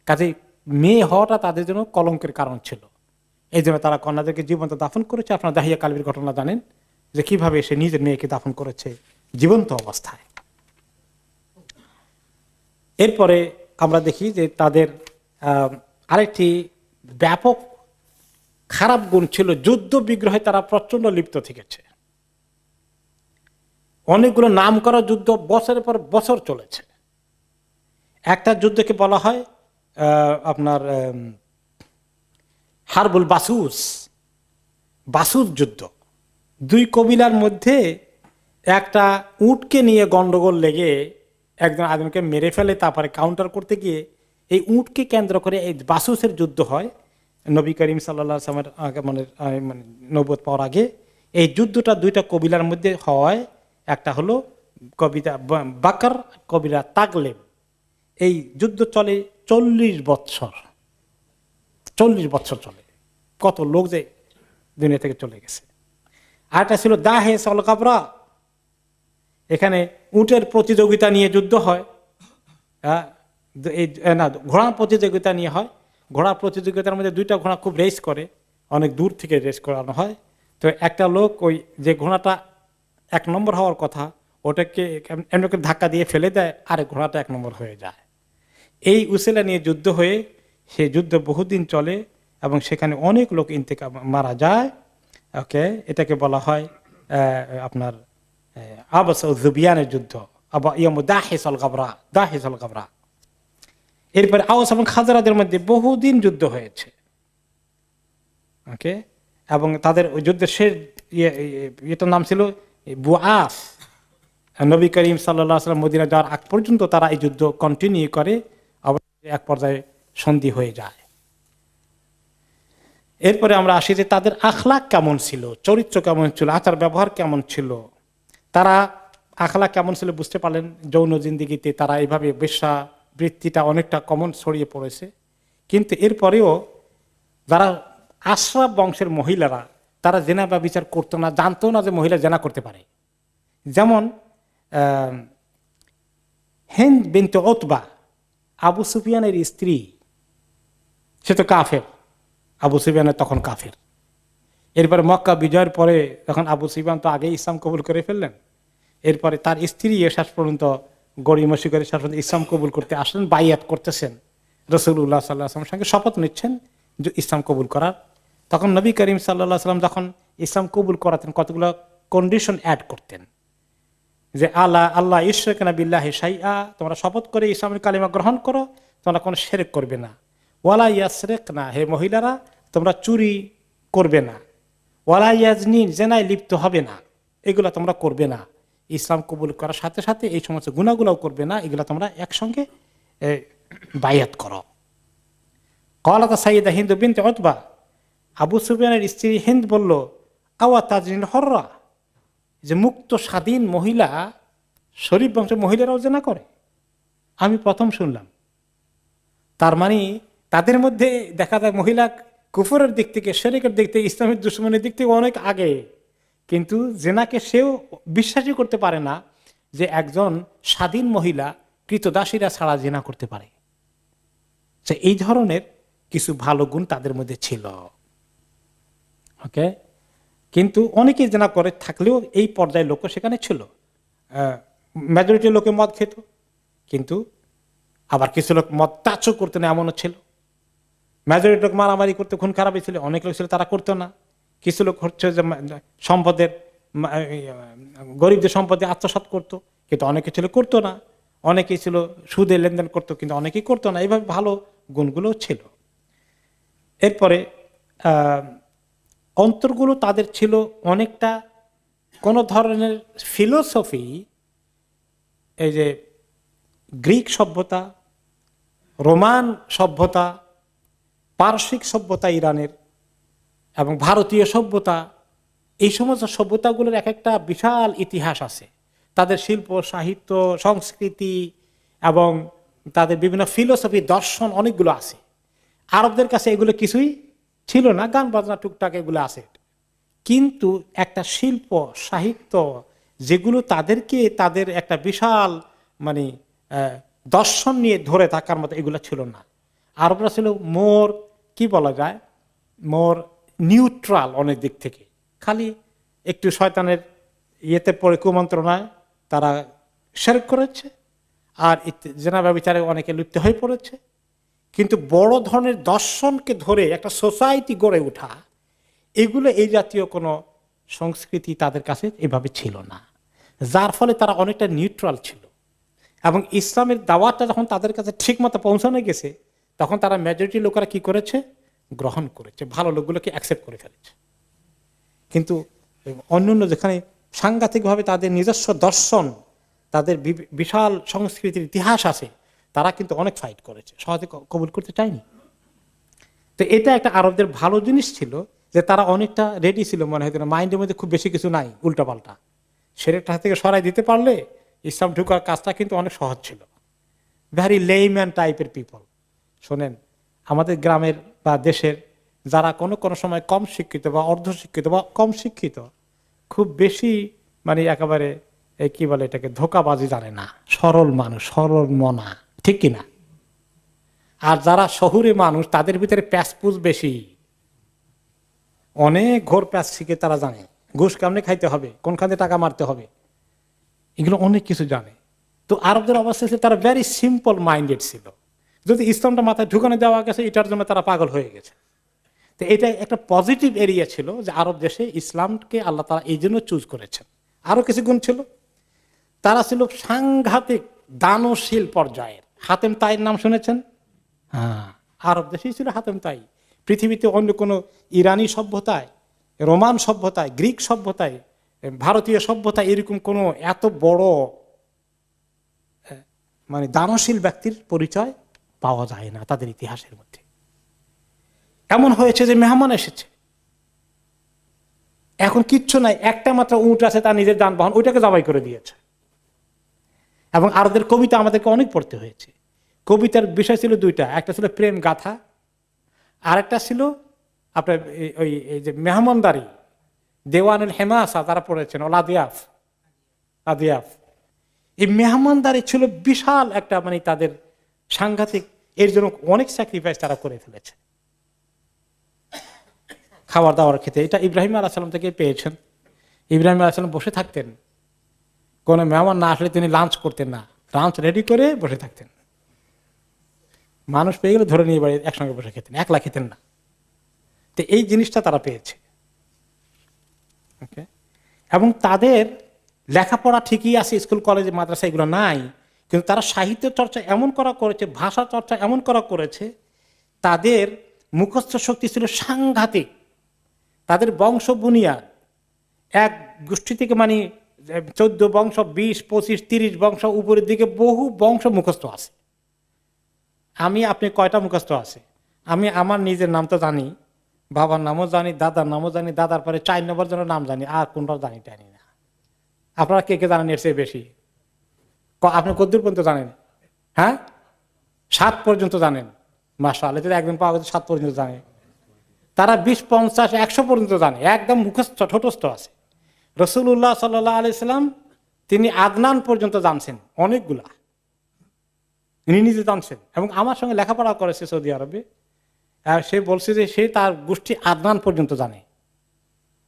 কাজেই মেয়ে হওয়াটা তাদের জন্য কলঙ্কের কারণ ছিল। এই জন্য তারা কন্যাদেরকে জীবন্ত দাফন করেছে। আপনারা দাহিয়া কালবির ঘটনা জানেন যে কিভাবে সে নিজের মেয়েকে দাফন করেছে জীবন্ত অবস্থায়। এরপরে আমরা দেখি যে তাদের আরেকটি ব্যাপক খারাপ গুণ ছিল, যুদ্ধ বিগ্রহে তারা প্রচন্ড লিপ্ত থেকেছে। অনেকগুলো নাম করা যুদ্ধ বছরের পর বছর চলেছে। একটা যুদ্ধকে বলা হয় আপনার হারবুল বাসুস, বাসুস যুদ্ধ। দুই কবিলার মধ্যে একটা উটকে নিয়ে গন্ডগোল লেগে একজন আদমকে মেরে ফেলে, তারপরে কাউন্টার করতে গিয়ে এই উটকে কেন্দ্র করে এই বাসুসের যুদ্ধ হয়। নবী করিম সাল্লাল্লাহু আলাইহি ওয়াসাল্লামের আগে মানে নবুয়ত পাওয়ার আগে এই যুদ্ধটা দুইটা কবিলার মধ্যে হয়। একটা হলো কবিতা বাকর, কবিরা তাগলেব। এই যুদ্ধ চলে 40 বৎসর। 40 বৎসর চলে, কত লোক যে দুনিয়া থেকে চলে গেছে। আরেকটা ছিল দাহে সল কাবরা, এখানে উটের প্রতিযোগিতা নিয়ে যুদ্ধ হয়। না, ঘোড়া প্রতিযোগিতা নিয়ে হয়। ঘোড়া প্রতিযোগিতার মধ্যে দুইটা ঘোড়া খুব রেস করে, অনেক দূর থেকে রেস করানো হয়। তো একটা লোক ওই যে ঘোড়াটা 1 নম্বর হওয়ার কথা, ওটাকে এমন ধাক্কা দিয়ে ফেলে দেয়, আরেক ঘোড়াটা 1 নম্বর হয়ে যায়। এই উসিলা নিয়ে যুদ্ধ হয়ে সেই যুদ্ধ বহুদিন চলে এবং সেখানে অনেক লোক ইন্তেকাল মারা যায়। ওকে, এটাকে বলা হয় আপনার আবাস জুবিয়ানের যুদ্ধ, দাহিসল গাবরা, দাহিসল গাবরা। এরপরে আওস এবং খাজরাদের মধ্যে বহুদিন যুদ্ধ হয়েছে। ওকে, এবং তাদের ওই যুদ্ধের শেষ এটার নাম ছিল বুআস। নবী করিম সাল্লাল্লাহু আলাইহি ওয়াসাল্লাম মদিনা যাওয়ার আগ পর্যন্ত তারা এই যুদ্ধ কন্টিনিউ করে, এক পর্যায়ে সন্ধি হয়ে যায়। এরপরে আমরা আসি যে তাদের আখলাক কেমন ছিল, চরিত্র কেমন ছিল, আচার ব্যবহার কেমন ছিল। তারা আখলাক কেমন ছিল বুঝতে পারলেন, যৌন জিন্দিগিতে তারা এইভাবে বেশ্যা বৃত্তিটা অনেকটা কমন ছড়িয়ে পড়েছে। কিন্তু এরপরেও যারা আশরাফ বংশের মহিলারা, তারা জেনা বা বিচার করতো না, জানতো না যে মহিলা জেনা করতে পারে। যেমন হিন্দ বিনতে উতবা, আবু সুফিয়ানের স্ত্রী, সে তো কাফের। আবু সুফিয়ানের তখন কাফের। এরপরে মক্কা বিজয়ের পরে যখন আবু সুফিয়ান তো আগেই ইসলাম কবুল করে ফেললেন, এরপরে তার স্ত্রী শেষ পর্যন্ত গড়িমসি করে শেষ পর্যন্ত ইসলাম কবুল করতে আসলেন, বাইয়াত করতেছেন, রাসূলুল্লাহ সাল্লাল্লাহু আলাইহি ওয়াসাল্লামের সঙ্গে শপথ নিচ্ছেন যে ইসলাম কবুল করার। তখন নবী করিম সাল্লাল্লাহু আলাইহি ওয়াসাল্লাম যখন ইসলাম কবুল করাতেন, কতগুলো কন্ডিশন অ্যাড করতেন যে আল্লাহ ইশরাকনা বিল্লাহি শাইআ, তোমরা শপথ করে ইসলামের কালিমা গ্রহণ করো, তোমরা কোনো শিরক করবে না। ওয়ালা ইয়াসরিকনা, হে মহিলারা তোমরা চুরি করবে না। ওয়ালা ইয়াজনিন, জেনায় লিপ্ত হবে না, এগুলো তোমরা করবে না। ইসলাম কবুল করার সাথে সাথে এই সমস্ত গুনাহগুলোও করবে না, এগুলো তোমরা একসঙ্গে বায়াত করো। ক্বালাত সাইয়্যিদা হিন্দ বিনতে উতবা, আবু সুফিয়ানের স্ত্রী হিন্দ বলল, আওয়া তাজনিন হররা, যে মুক্ত স্বাধীন মহিলা, শরীফ বংশের মহিলারাও জেনা করে, আমি প্রথম শুনলাম। তার মানে তাদের মধ্যে দেখা যায় মহিলা কুফরের দিক থেকে, শিরকের দিক থেকে, ইসলামের দুশমনের দিক থেকে অনেক আগে। কিন্তু জেনাকে সেও বিশ্বাসই করতে পারে না যে একজন স্বাধীন মহিলা কৃতদাসীরা ছাড়া জেনা করতে পারে। এই ধরনের কিছু ভালো গুণ তাদের মধ্যে ছিল। ওকে, কিন্তু অনেকেই জেনা করে থাকলেও এই পর্যায়ে লোক সেখানে ছিল। মেজরিটি লোকে মদ খেত, কিন্তু আবার কিছু লোক মদ টাচও করতো না, এমনও ছিল। মেজরিটি লোক মারামারি করতে, খুন খারাপই ছিল, অনেক লোক ছিল তারা করতো না। কিছু লোক হচ্ছে যে সম্পদের, গরিবদের সম্পদে আত্মসাৎ করতো, কিন্তু অনেকে ছিল করতো না। অনেকেই ছিল সুদে লেনদেন করতো, কিন্তু অনেকেই করতো না। এইভাবে ভালো গুণগুলো ছিল। এরপরে অন্তরগুলো তাদের ছিল অনেকটা কোন ধরনের ফিলোসফি, এই যে গ্রিক সভ্যতা, রোমান সভ্যতা, পারসিক সভ্যতা ইরানের এবং ভারতীয় সভ্যতা, এই সমস্ত সভ্যতাগুলোর এক একটা বিশাল ইতিহাস আছে। তাদের শিল্প, সাহিত্য, সংস্কৃতি এবং তাদের বিভিন্ন ফিলোসফি, দর্শন অনেকগুলো আছে। আরবদের কাছে এগুলো কিছুই ছিল না, গান বাজনা টুকটাক এগুলো আছে। কিন্তু একটা শিল্প, সাহিত্য যেগুলো তাদেরকে তাদের একটা বিশাল মানে দর্শন নিয়ে ধরে থাকার মতো, এগুলো ছিল না। আরবরা ছিল মোর, কি বলা যায়, মোর নিউট্রাল অনেক দিক থেকে। খালি একটু শয়তানের ইয়েতে পড়ে, কুমন্ত্রণায় তারা শিরক করেছে, আর জেনা ব্যভিচারে অনেকে লিপ্ত হয়ে পড়েছে। কিন্তু বড় ধরনের দর্শনকে ধরে একটা সোসাইটি গড়ে ওঠা, এগুলো এই জাতীয় কোনো সংস্কৃতি তাদের কাছে এভাবে ছিল না, যার ফলে তারা অনেকটা নিউট্রাল ছিল। এবং ইসলামের দাওয়াতটা যখন তাদের কাছে ঠিক মতো পৌঁছানো গেছে, তখন তারা মেজরিটি লোকেরা কি করেছে, গ্রহণ করেছে, ভালো লোকগুলোকে অ্যাকসেপ্ট করে ফেলেছে। কিন্তু অন্যান্য যেখানে সাংঘাতিকভাবে তাদের নিজস্ব দর্শন, তাদের বিশাল সংস্কৃতির ইতিহাস আছে, তারা কিন্তু অনেক ফাইট করেছে, সহজে কবুল করতে চায়নি। তো এটা একটা আরবদের ভালো জিনিস ছিল যে তারা অনেকটা রেডি ছিল, মনে হয় মাইন্ডের মধ্যে খুব বেশি কিছু নাই, উল্টাপাল্টা সেটা থেকে সরাই দিতে পারলে ইসলাম ঢুকার কাজটা কিন্তু অনেক সহজ ছিল। ভেরি লেইম্যান টাইপের পিপল। শোনেন, আমাদের গ্রামের বা দেশের যারা কোনো কোনো সময় কম শিক্ষিত বা অর্ধশিক্ষিত বা কম শিক্ষিত, খুব বেশি মানে একেবারে কি বলে এটাকে, ধোকাবাজি জানে না, সরল মানুষ, সরল মনা, ঠিক কিনা? আর যারা শহুরে মানুষ, তাদের ভিতরে প্যাসপুস বেশি, অনেক ঘোর প্যাস শিখে তারা জানে ঘুষ কেমনে খাইতে হবে, কোনখানে টাকা মারতে হবে, এগুলো অনেক কিছু জানে। তো আরবদের অবস্থা ছিল তারা ভেরি সিম্পল মাইন্ডেড ছিল। যদি ইসলামটা মাথায় ঢুকানো দেওয়া গেছে, এটার জন্য তারা পাগল হয়ে গেছে। তো এটা একটা পজিটিভ এরিয়া ছিল যে আরব দেশে ইসলামকে আল্লাহ তাআলা এই জন্য চুজ করেছেন। আরো কিছু গুণ ছিল, তারা ছিল সাংঘাতিক দানশীল পর্যায়ের। হাতেম তাইয়ের নাম শুনেছেন? হ্যাঁ, আরব দেশেই ছিল হাতেম তাই। পৃথিবীতে অন্য কোনো ইরানি সভ্যতায়, রোমান সভ্যতায়, গ্রিক সভ্যতায়, ভারতীয় সভ্যতায় এরকম কোনো এত বড় মানে দানশীল ব্যক্তির পরিচয় পাওয়া যায় না তাদের ইতিহাসের মধ্যে। এমন হয়েছে যে মেহমান এসেছে, এখন কিচ্ছু নাই, একটা মাত্র উট আছে, তার নিজের যানবাহন, ওইটাকে জবাই করে দিয়েছে। এবং আরবদের কবিতা আমাদেরকে অনেক পড়তে হয়েছে। কবিতার বিষয় ছিল দুইটা, একটা ছিল প্রেম গাথা, আর একটা ছিল আপনার ওই এই যে মেহমানদারি, দেওয়ানুল হেমাসা তারা পড়েছেন, ওলাদিয়াফ, আদিয়াফ। এই মেহমানদারি ছিল বিশাল একটা মানে তাদের সাংঘাতিক, এর জন্য অনেক স্যাক্রিফাইস তারা করে ফেলেছে খাবার দাবার খেতে। এটা ইব্রাহিম আলাইহিস সালাম থেকে পেয়েছেন। ইব্রাহিম আলাইহিস সালাম বসে থাকতেন, কোনো মেহমান না আসলে তিনি লাঞ্চ করতেন না, লাঞ্চ রেডি করে বসে থাকতেন। মানুষ পেয়ে গেলে ধরে নিয়ে বাড়ি একসঙ্গে বসে খেতেন, একলা খেতেন না। তো এই জিনিসটা তারা পেয়েছে। এবং তাদের লেখাপড়া ঠিকই আছে, স্কুল কলেজে মাদ্রাসা এগুলো নাই, কিন্তু তারা সাহিত্য চর্চা এমন করা করেছে, ভাষা চর্চা এমন করা করেছে, তাদের মুখস্থ শক্তি ছিল সাংঘাতিক। তাদের বংশ বুনিয়াদ এক গোষ্ঠী থেকে মানে 14 বংশ, 20, 25, 30 বংশ উপরের দিকে বহু বংশ মুখস্থ আছে। আপনি কয়টা মুখস্থ আছে? আমি আমার নিজের নাম তো জানি, বাবার নামও জানি, দাদার নামও জানি, দাদার পরে 4 নম্বর জনের নাম জানি, আর কোনটা জানি না। আপনারা কে কে জানেন এর চেয়ে বেশি? আপনি কতদূর পর্যন্ত জানেন? হ্যাঁ, 7 পর্যন্ত জানেন। মাশাআল্লাহ, যদি একদম পাওয়া গেছে 7 পর্যন্ত জানে। তারা 20, 50, 100 পর্যন্ত জানে, একদম মুখস্থ ঠোঁটস্থ আছে। রাসূলুল্লাহ সাল্লাল্লাহু আলাইহি সাল্লাম তিনি আদনান পর্যন্ত জানছেন, অনেকগুলা তিনি নিজে জানছেন, এবং আমার সঙ্গে লেখাপড়া করেছে সৌদি আরবে। সে বলছে যে সে তার গোষ্ঠী আদনান পর্যন্ত জানে।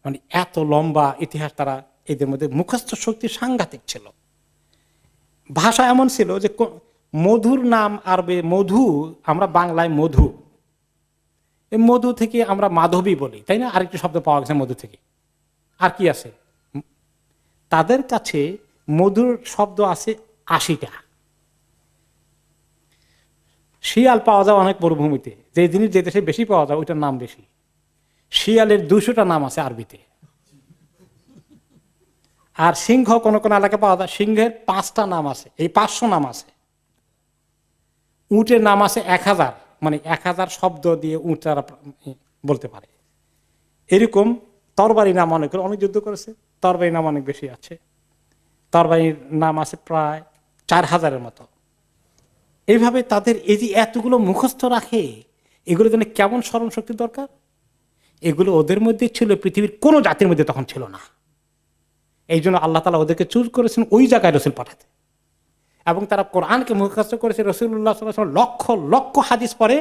মানে এত লম্বা ইতিহাস, তারা এদের মধ্যে মুখস্থ শক্তি সাংঘাতিক ছিল। ভাষা এমন ছিল যে মধুর নাম আরবে মধু, আমরা বাংলায় মধু, এই মধু থেকে আমরা মাধবী বলি, তাই না? আরেকটি শব্দ পাওয়া গেছে মধু থেকে। আর কি আছে? তাদের কাছে মধুর শব্দ আছে 80টা। শিয়াল পাওয়া যায় অনেক মরুভূমিতে, যে জিনিস যে দেশে বেশি পাওয়া যায় ওইটার নাম বেশি। শিয়ালের 200টা নাম আছে আরবিতে। আর সিংহ কোন কোন এলাকায় পাওয়া যায়, সিংহের 5টা নাম আছে, এই 500 নাম আছে। উটের নাম আছে 1000, মানে 1000 শব্দ দিয়ে উট তারা বলতে পারে। এরকম তরবারি নাম অনেক যুদ্ধ করেছে, তরবারি নাম অনেক বেশি আছে, তরবারির নাম আছে প্রায় 4000-এর মতো। এইভাবে তাদের এই যে এতগুলো মুখস্থ রাখে, এগুলো জন্য কেমন স্মরণ শক্তি দরকার। এগুলো ওদের মধ্যে ছিল, পৃথিবীর কোনো জাতির মধ্যে তখন ছিল না। এই জন্য আল্লাহ তাআলা ওদেরকে চুজ করেছেন ওই জায়গায় রসুল পাঠাতে, এবং তারা কোরআনকে মুখস্থ করেছে। রাসূলুল্লাহ সাল্লাল্লাহু আলাইহি ওয়াসাল্লাম লক্ষ লক্ষ হাদিস পরে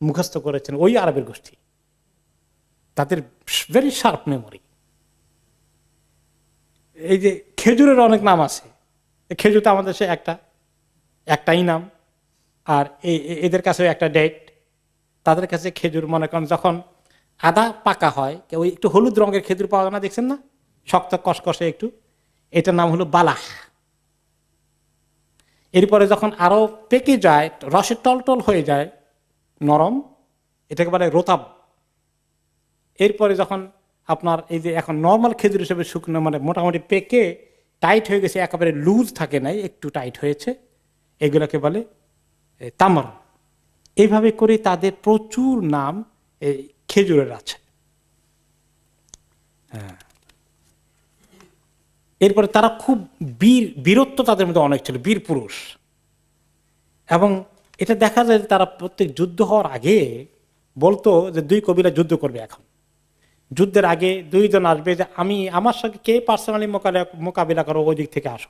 মুখস্থ করেছেন ওই আরবের গোষ্ঠী। তাদের ভেরি শার্প মেমোরি। এই যে খেজুরের অনেক নাম আছে, খেজুর তো আমাদের দেশে একটাই নাম, আর এদের কাছে একটা ডেট। তাদের কাছে খেজুর মনে করেন যখন আদা পাকা হয়, ওই একটু হলুদ রঙের খেজুর পাওয়া যায় না, দেখছেন না, শক্ত কষকষে একটু, এটার নাম হলো বালাহ। এরপরে যখন আরো পেকে যায়, রসে টলটল হয়ে যায়, নরম, এটাকে বলে রোতাব। এরপরে যখন আপনার এই যে এখন নর্মাল খেজুর হিসেবে শুকনো, মানে মোটামুটি পেকে টাইট হয়ে গেছে, একেবারে লুজ থাকে নাই, একটু টাইট হয়েছে, এগুলোকে বলে তামর। এইভাবে করে তাদের প্রচুর নাম এই খেজুরের আছে। হ্যাঁ, এরপরে তারা খুব বীরত্ব তাদের মধ্যে অনেক ছিল, বীর পুরুষ। এবং এটা দেখা যায় যে তারা প্রত্যেক যুদ্ধ হওয়ার আগে বলতো যে 2 কবিলা যুদ্ধ করবে। এখন যুদ্ধের আগে 2 জন আসবে যে আমার সঙ্গে কে পার্সোনালি মোকাবিলা করো, ওই দিক থেকে আসো।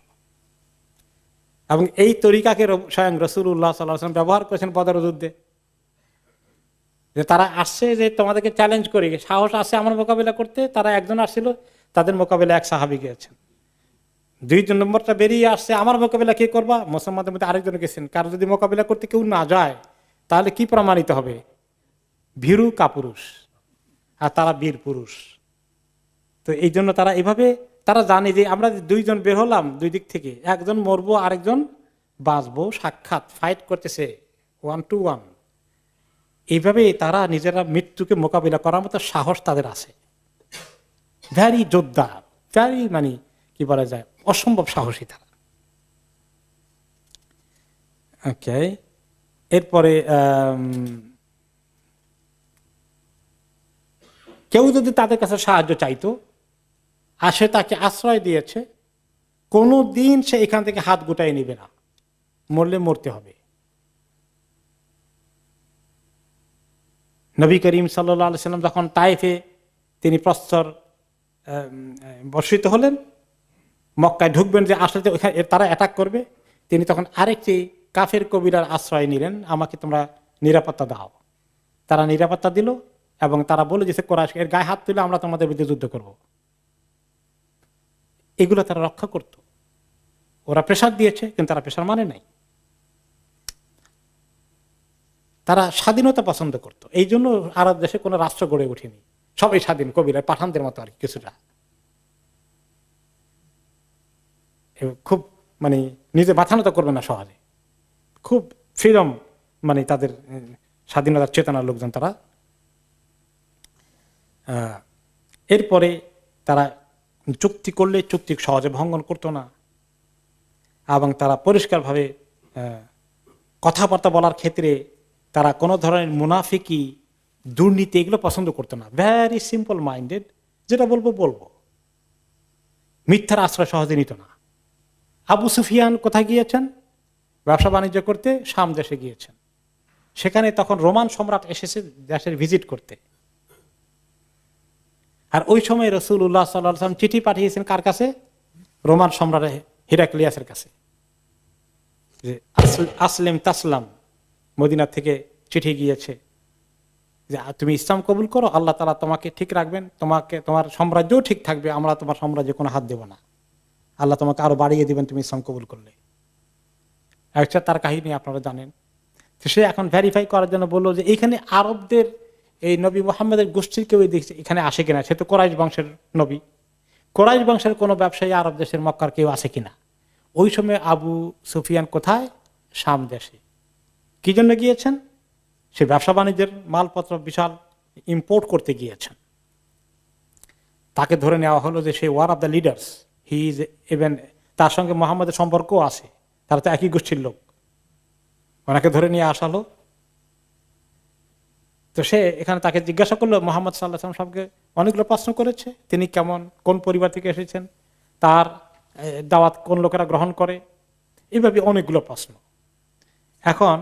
এবং এই তরিকাকে স্বয়ং রাসূলুল্লাহ সাল্লাল্লাহু আলাইহি ওয়াসাল্লাম ব্যবহার করেছেন বদর যুদ্ধে, যে তারা আসছে যে তোমাদেরকে চ্যালেঞ্জ করি, সাহস আছে আমার মোকাবিলা করতে। তারা একজন আসছিল, তাদের মোকাবিলা এক সাহাবী গিয়েছেন। 2 নম্বরটা বেরিয়ে আসছে, আমার মোকাবিলা কে করবা? মুসলমানদের মধ্যে আরেকজন গেছেন। কারো যদি মোকাবিলা করতে কেউ না যায়, তাহলে কি প্রমাণিত হবে? ভীরু কাপুরুষ, আর তারা বীর পুরুষ। তো এই জন্য তারা এইভাবে, তারা জানে যে আমরা 2 জন বের হলাম 2 দিক থেকে, একজন মরবো আরেকজন বাঁচবো, সাক্ষাৎ ফাইট করতেছে 1 to 1। এইভাবে তারা নিজেরা মৃত্যুকে মোকাবিলা করার মতো সাহস তাদের আছে। ভ্যারি যোদ্ধা, ভ্যারি মানে কি বলা যায়, অসম্ভব সাহসী তারা। ওকে, এরপরে কেউ যদি তাদের কাছে সাহায্য চাইতো, আসে তাকে আশ্রয় দিয়েছে, কোনো দিন সে এখান থেকে হাত গুটাই নিবে না, মরলে মরতে হবে। নবী করিম সাল্লাল্লাহু আলাইহি সাল্লাম যখন তায়েফে তিনি প্রস্তর বর্ষিত হলেন, মক্কায় ঢুকবেন যে আসলে তারা অ্যাটাক করবে, তিনি তখন আরেকটি কাফের কবিরার আশ্রয় নিলেন, আমাকে তোমরা নিরাপত্তা দাও। তারা নিরাপত্তা দিল, এবং তারা বলে যে কোরাইশ এর গায়ে হাত তুলে আমরা তোমাদের বিরুদ্ধে যুদ্ধ করব। এগুলো তারা রক্ষা করত। ওরা প্রেসার দিয়েছে, কিন্তু তারা প্রেসার মানে নাই। তারা স্বাধীনতা পছন্দ করত। এই জন্য আরব দেশে কোনো রাষ্ট্র গড়ে ওঠেনি, সবাই স্বাধীন, কবিরা পাঠানদের মতো আর কিছুটা। খুব মানে নিজে মাথা নত করবে না সহজে, খুব ফ্রিডম, মানে তাদের স্বাধীনতার চেতনার লোকজন তারা। এরপরে তারা চুক্তি করলে চুক্তি সহজে ভঙ্গন করতো না, এবং তারা পরিষ্কারভাবে কথাবার্তা বলার ক্ষেত্রে তারা কোনো ধরনের মুনাফিকি, দুর্নীতি এগুলো পছন্দ করতো না। ভেরি সিম্পল মাইন্ডেড, যেটা বলবো বলবো, মিথ্যার আশ্রয় সহজে নিত না। আবু সুফিয়ান কোথায় গিয়েছেন? ব্যবসা বাণিজ্য করতে শাম দেশে গিয়েছেন। সেখানে তখন রোমান সম্রাট এসেছে দেশের ভিজিট করতে। আর ওই সময় রাসূলুল্লাহ সাল্লাল্লাহু আলাইহি ওয়াসাল্লাম চিঠি পাঠিয়েছেন কার কাছে? রোমান সম্রাট হিরাক্লিয়াসের কাছে, যে আসলিম তাসলাম। মদিনা থেকে চিঠি গিয়েছে যে তুমি ইসলাম কবুল করো, আল্লাহ তাআলা তোমাকে ঠিক রাখবেন, তোমার সাম্রাজ্যও ঠিক থাকবে, আমরা তোমার সাম্রাজ্যে কোনো হাত দেব না, আল্লাহ তোমাকে আরো বাড়িয়ে দিবেন তুমি ইসলাম কবুল করলে। একটা তার কাহিনী আপনারা জানেন। তো সে এখন ভেরিফাই করার জন্য বললো যে এইখানে আরবদের এই নবী মুহাম্মদের গোষ্ঠীর কেউ এখানে আসে কিনা। সে তো কোরাইশ বংশের নবী, কোরাইশ বংশের কোনো ব্যবসায়ী আরব দেশের মক্কার কেউ আসে কিনা। ওই সময় আবু সুফিয়ান কোথায়? শাম দেশে। কি জন্য গিয়েছেন? সে ব্যবসা বাণিজ্যের মালপত্র বিশাল ইম্পোর্ট করতে গিয়েছেন। তাকে ধরে নেওয়া হলো যে সে one of the leaders, he is even, তার সঙ্গে মুহাম্মদের সম্পর্কও আছে, তারা তো একই গোষ্ঠীর লোক। ওনাকে ধরে নিয়ে আসালো তো সে এখানে তাকে জিজ্ঞাসা করলো, মোহাম্মদ সাল্লাল্লাহু আলাইহি ওয়াসাল্লাম সবকে অনেকগুলো প্রশ্ন করেছে, তিনি কেমন, কোন পরিবার থেকে এসেছেন, তার দাওয়াত কোন লোকেরা গ্রহণ করে, এইভাবে অনেকগুলো প্রশ্ন। এখন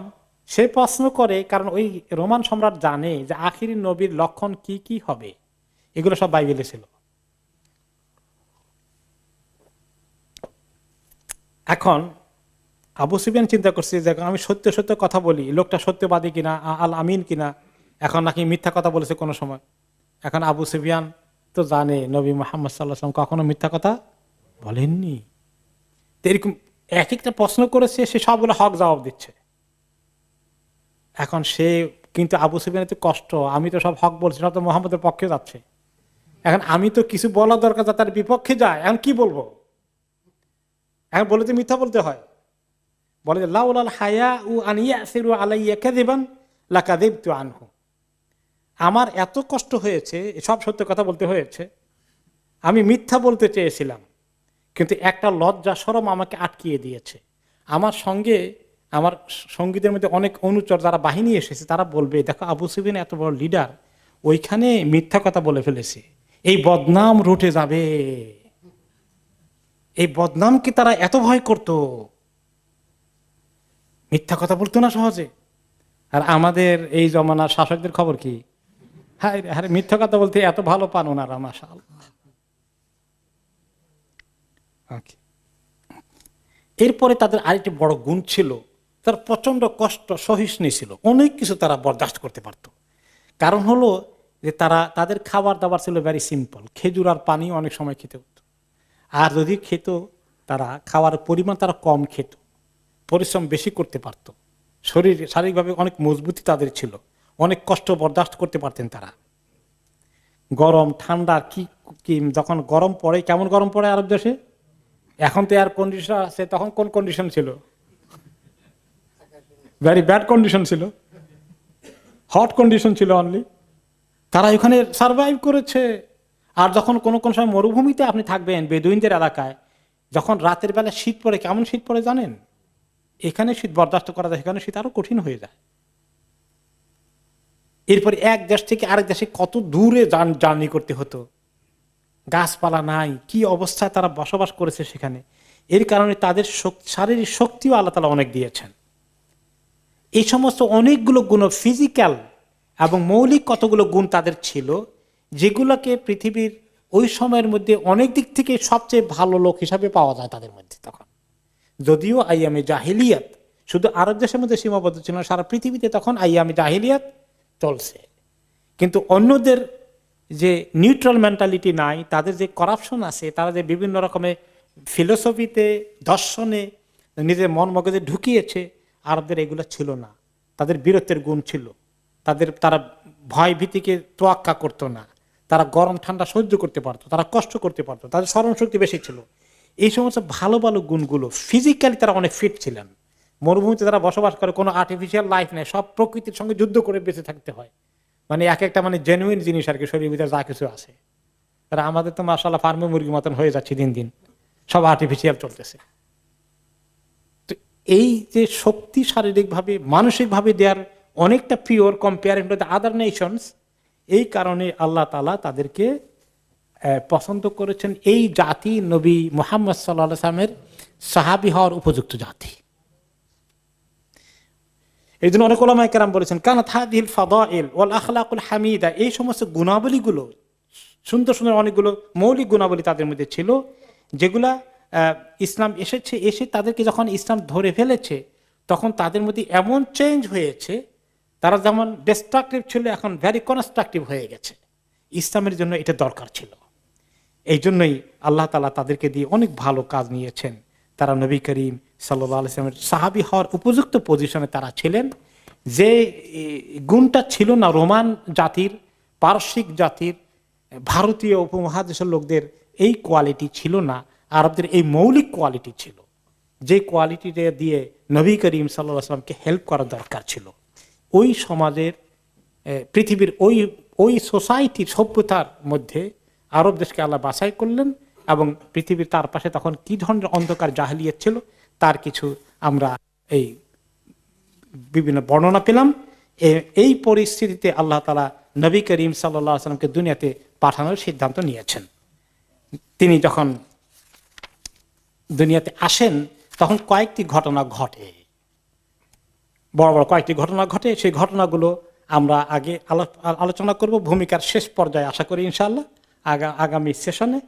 সে প্রশ্ন করে কারণ ওই রোমান সম্রাট জানে যে আখিরি নবীর লক্ষণ কি কি হবে, এগুলো সব বাইবেলে ছিল। এখন আবু সুফিয়ান চিন্তা করছে যে আমি সত্য সত্য কথা বলি, লোকটা সত্যবাদী কিনা, আল আমিন কিনা, এখন নাকি মিথ্যা কথা বলেছে কোনো সময়। এখন আবু সুফিয়ান তো জানে নবী মুহাম্মদ সাল্লাল্লাহু আলাইহি ওয়াসাল্লাম কখনো মিথ্যা কথা বলেননি। তো এরকম এক একটা প্রশ্ন করেছে, সে সবগুলো হক জবাব দিচ্ছে। এখন সে কিন্তু আবু সুফিয়ানের তো কষ্ট, আমি তো সব হক বলছি, সব তো মুহাম্মদের পক্ষে যাচ্ছে, এখন আমি তো কিছু বলা দরকার যা তার বিপক্ষে যায়, এখন কি বলবো? এখন বলে তো মিথ্যা বলতে হয়। বলে যে লাউলাল হায়া উ আন ইয়াসিরু আলাইয়া কাযিবান লাকাযিবতু আনহু, আমার এত কষ্ট হয়েছে, সব সত্য কথা বলতে হয়েছে, আমি মিথ্যা বলতে চেয়েছিলাম, কিন্তু একটা লজ্জা শরম আমাকে আটকিয়ে দিয়েছে। আমার সঙ্গে আমার সঙ্গীদের মধ্যে অনেক অনুচর যারা বাহিনী এসেছে, তারা বলবে দেখো আবু সুফিয়ান এত বড় লিডার, ওইখানে মিথ্যা কথা বলে ফেলেছে, এই বদনাম রুটে যাবে। এই বদনামকে তারা এত ভয় করত, মিথ্যা কথা বলতো না সহজে। আর আমাদের এই জমানার শাসকদের খবর কি? হ্যাঁ হ্যাঁ, মিথ্যা কথা বলতে এত ভালো পান ওনারা, মাশাআল্লাহ। এরপরে তাদের আরেকটি বড় গুণ ছিল, তার প্রচন্ড কষ্ট সহিষ্ণু ছিল, অনেক কিছু তারা বরদাস্ত করতে পারত। কারণ হলো যে তাদের খাবার দাবার ছিল ভেরি সিম্পল, খেজুর আর পানি অনেক সময় খেতে হতো। আর যদি খেত, তারা খাওয়ার পরিমাণ তারা কম খেত, পরিশ্রম বেশি করতে পারত, শারীরিকভাবে অনেক মজবুতি তাদের ছিল, অনেক কষ্ট বরদাস্ত করতে পারতেন তারা। গরম ঠান্ডা কি যখন গরম পড়ে, কেমন গরম পড়ে আরব দেশে, এখন তো এয়ার কন্ডিশনার আছে, তখন কোন কন্ডিশন ছিল? ভেরি ব্যাড কন্ডিশন ছিল, হট কন্ডিশন ছিল অনলি। তারা ওখানে সার্ভাইভ করেছে। আর যখন কোন কোন সময় মরুভূমিতে আপনি থাকবেন, বেদুইনদের এলাকায়, যখন রাতের বেলা শীত পড়ে, কেমন শীত পড়ে জানেন? এখানে শীত বরদাস্ত করা যায়, সেখানে শীত আরো কঠিন হয়ে যায়। এরপরে এক দেশ থেকে আরেক দেশে কত দূরে জার্নি করতে হতো, গাছপালা নাই, কি অবস্থায় তারা বসবাস করেছে সেখানে। এর কারণে তাদের শারীরিক শক্তিও আল্লাহ তাআলা অনেক দিয়েছেন। এই সমস্ত অনেকগুলো গুণ, ফিজিক্যাল এবং মৌলিক কতগুলো গুণ তাদের ছিল, যেগুলোকে পৃথিবীর ওই সময়ের মধ্যে অনেক দিক থেকে সবচেয়ে ভালো লোক হিসাবে পাওয়া যায় তাদের মধ্যে তখন। যদিও আইয়ামে জাহিলিয়াত শুধু আরব দেশের মধ্যে সীমাবদ্ধ ছিল না, সারা পৃথিবীতে তখন আইয়ামে জাহিলিয়াত চলছে। কিন্তু অন্যদের যে নিউট্রাল মেন্টালিটি নাই, তাদের যে করাপশন আছে, তারা যে বিভিন্ন রকমের ফিলোসফিতে, দর্শনে নিজের মগজে ঢুকিয়েছে, আরবদের এগুলো ছিল না। তাদের বীরত্বের গুণ ছিল, তারা ভয় ভীতিকে তোয়াক্কা করতো না, তারা গরম ঠান্ডা সহ্য করতে পারতো, তারা কষ্ট করতে পারতো, তাদের স্মরণ শক্তি বেশি ছিল। এই সমস্ত ভালো ভালো গুণগুলো, ফিজিক্যালি তারা অনেক ফিট ছিলেন। মরুভূমিতে তারা বসবাস করে, কোনো আর্টিফিশিয়াল লাইফ নেই, সব প্রকৃতির সঙ্গে যুদ্ধ করে বেঁচে থাকতে হয়। মানে এক একটা মানে জেনুইন জিনিস আর কি, শরীরের ভিতরে যা কিছু আছে। তারা আমাদের তো মাশাআল্লাহ ফার্মে মুরগির মতন হয়ে যাচ্ছে দিন দিন, সব আর্টিফিশিয়াল চলতেছে। তো এই যে শক্তি শারীরিকভাবে মানসিকভাবে দেওয়ার অনেকটা pure comparing to the other Nations, এই কারণে আল্লাহ তাআলা তাদেরকে পছন্দ করেছেন। এই জাতি নবী মুহাম্মদ সাল্লাল্লাহু আলাইহি ওয়াসাল্লামের সাহাবী হওয়ার উপযুক্ত জাতি। এই জন্য অনেক উলামায়ে কেরাম বলেছেন কানাত হাযিহিল ফাদাইল ওয়াল আখলাকুল হামিদা, এই সমস্ত গুণাবলীগুলো, সুন্দর সুন্দর অনেকগুলো মৌলিক গুণাবলী তাদের মধ্যে ছিল, যেগুলা ইসলাম এসে তাদেরকে যখন ইসলাম ধরে ফেলেছে, তখন তাদের মধ্যে এমন চেঞ্জ হয়েছে, তারা যেমন ডিস্ট্রাকটিভ ছিল, এখন ভেরি কনস্ট্রাকটিভ হয়ে গেছে। ইসলামের জন্য এটা দরকার ছিল। এই জন্যই আল্লাহ তাআলা তাদেরকে দিয়ে অনেক ভালো কাজ নিয়েছেন। তারা নবী করিম সাল্লাল্লাহু আলাইহি ওয়াসাল্লামের সাহাবী হওয়ার উপযুক্ত পজিশনে তারা ছিলেন। যে গুণটা ছিল না রোমান জাতির, পারসিক জাতির, ভারতীয় উপমহাদেশের লোকদের, এই কোয়ালিটি ছিল না, আরবদের এই মৌলিক কোয়ালিটি ছিল, যে কোয়ালিটিটা দিয়ে নবী করিম সাল্লাল্লাহু আলাইহি ওয়াসাল্লামকে হেল্প করা দরকার ছিল। ওই সমাজের, পৃথিবীর ওই সোসাইটির সভ্যতার মধ্যে আরব দেশকে আল্লাহ বাছাই করলেন, এবং পৃথিবীর তার পাশে তখন কি ধরনের অন্ধকার জাহেলিয়াত ছিল তার কিছু আমরা এই বিভিন্ন বর্ণনা পেলাম। এই পরিস্থিতিতে আল্লাহ তাআলা নবী করিম সাল্লাল্লাহু আলাইহি ওয়াসাল্লামকে দুনিয়াতে পাঠানোর সিদ্ধান্ত নিয়েছেন। তিনি যখন দুনিয়াতে আসেন তখন কয়েকটি ঘটনা ঘটে, বড় বড় কয়েকটি ঘটনা ঘটে। সেই ঘটনাগুলো আমরা আগে আলোচনা করব ভূমিকার শেষ পর্যায়ে, আশা করি ইনশাআল্লাহ আগামী সেশনে।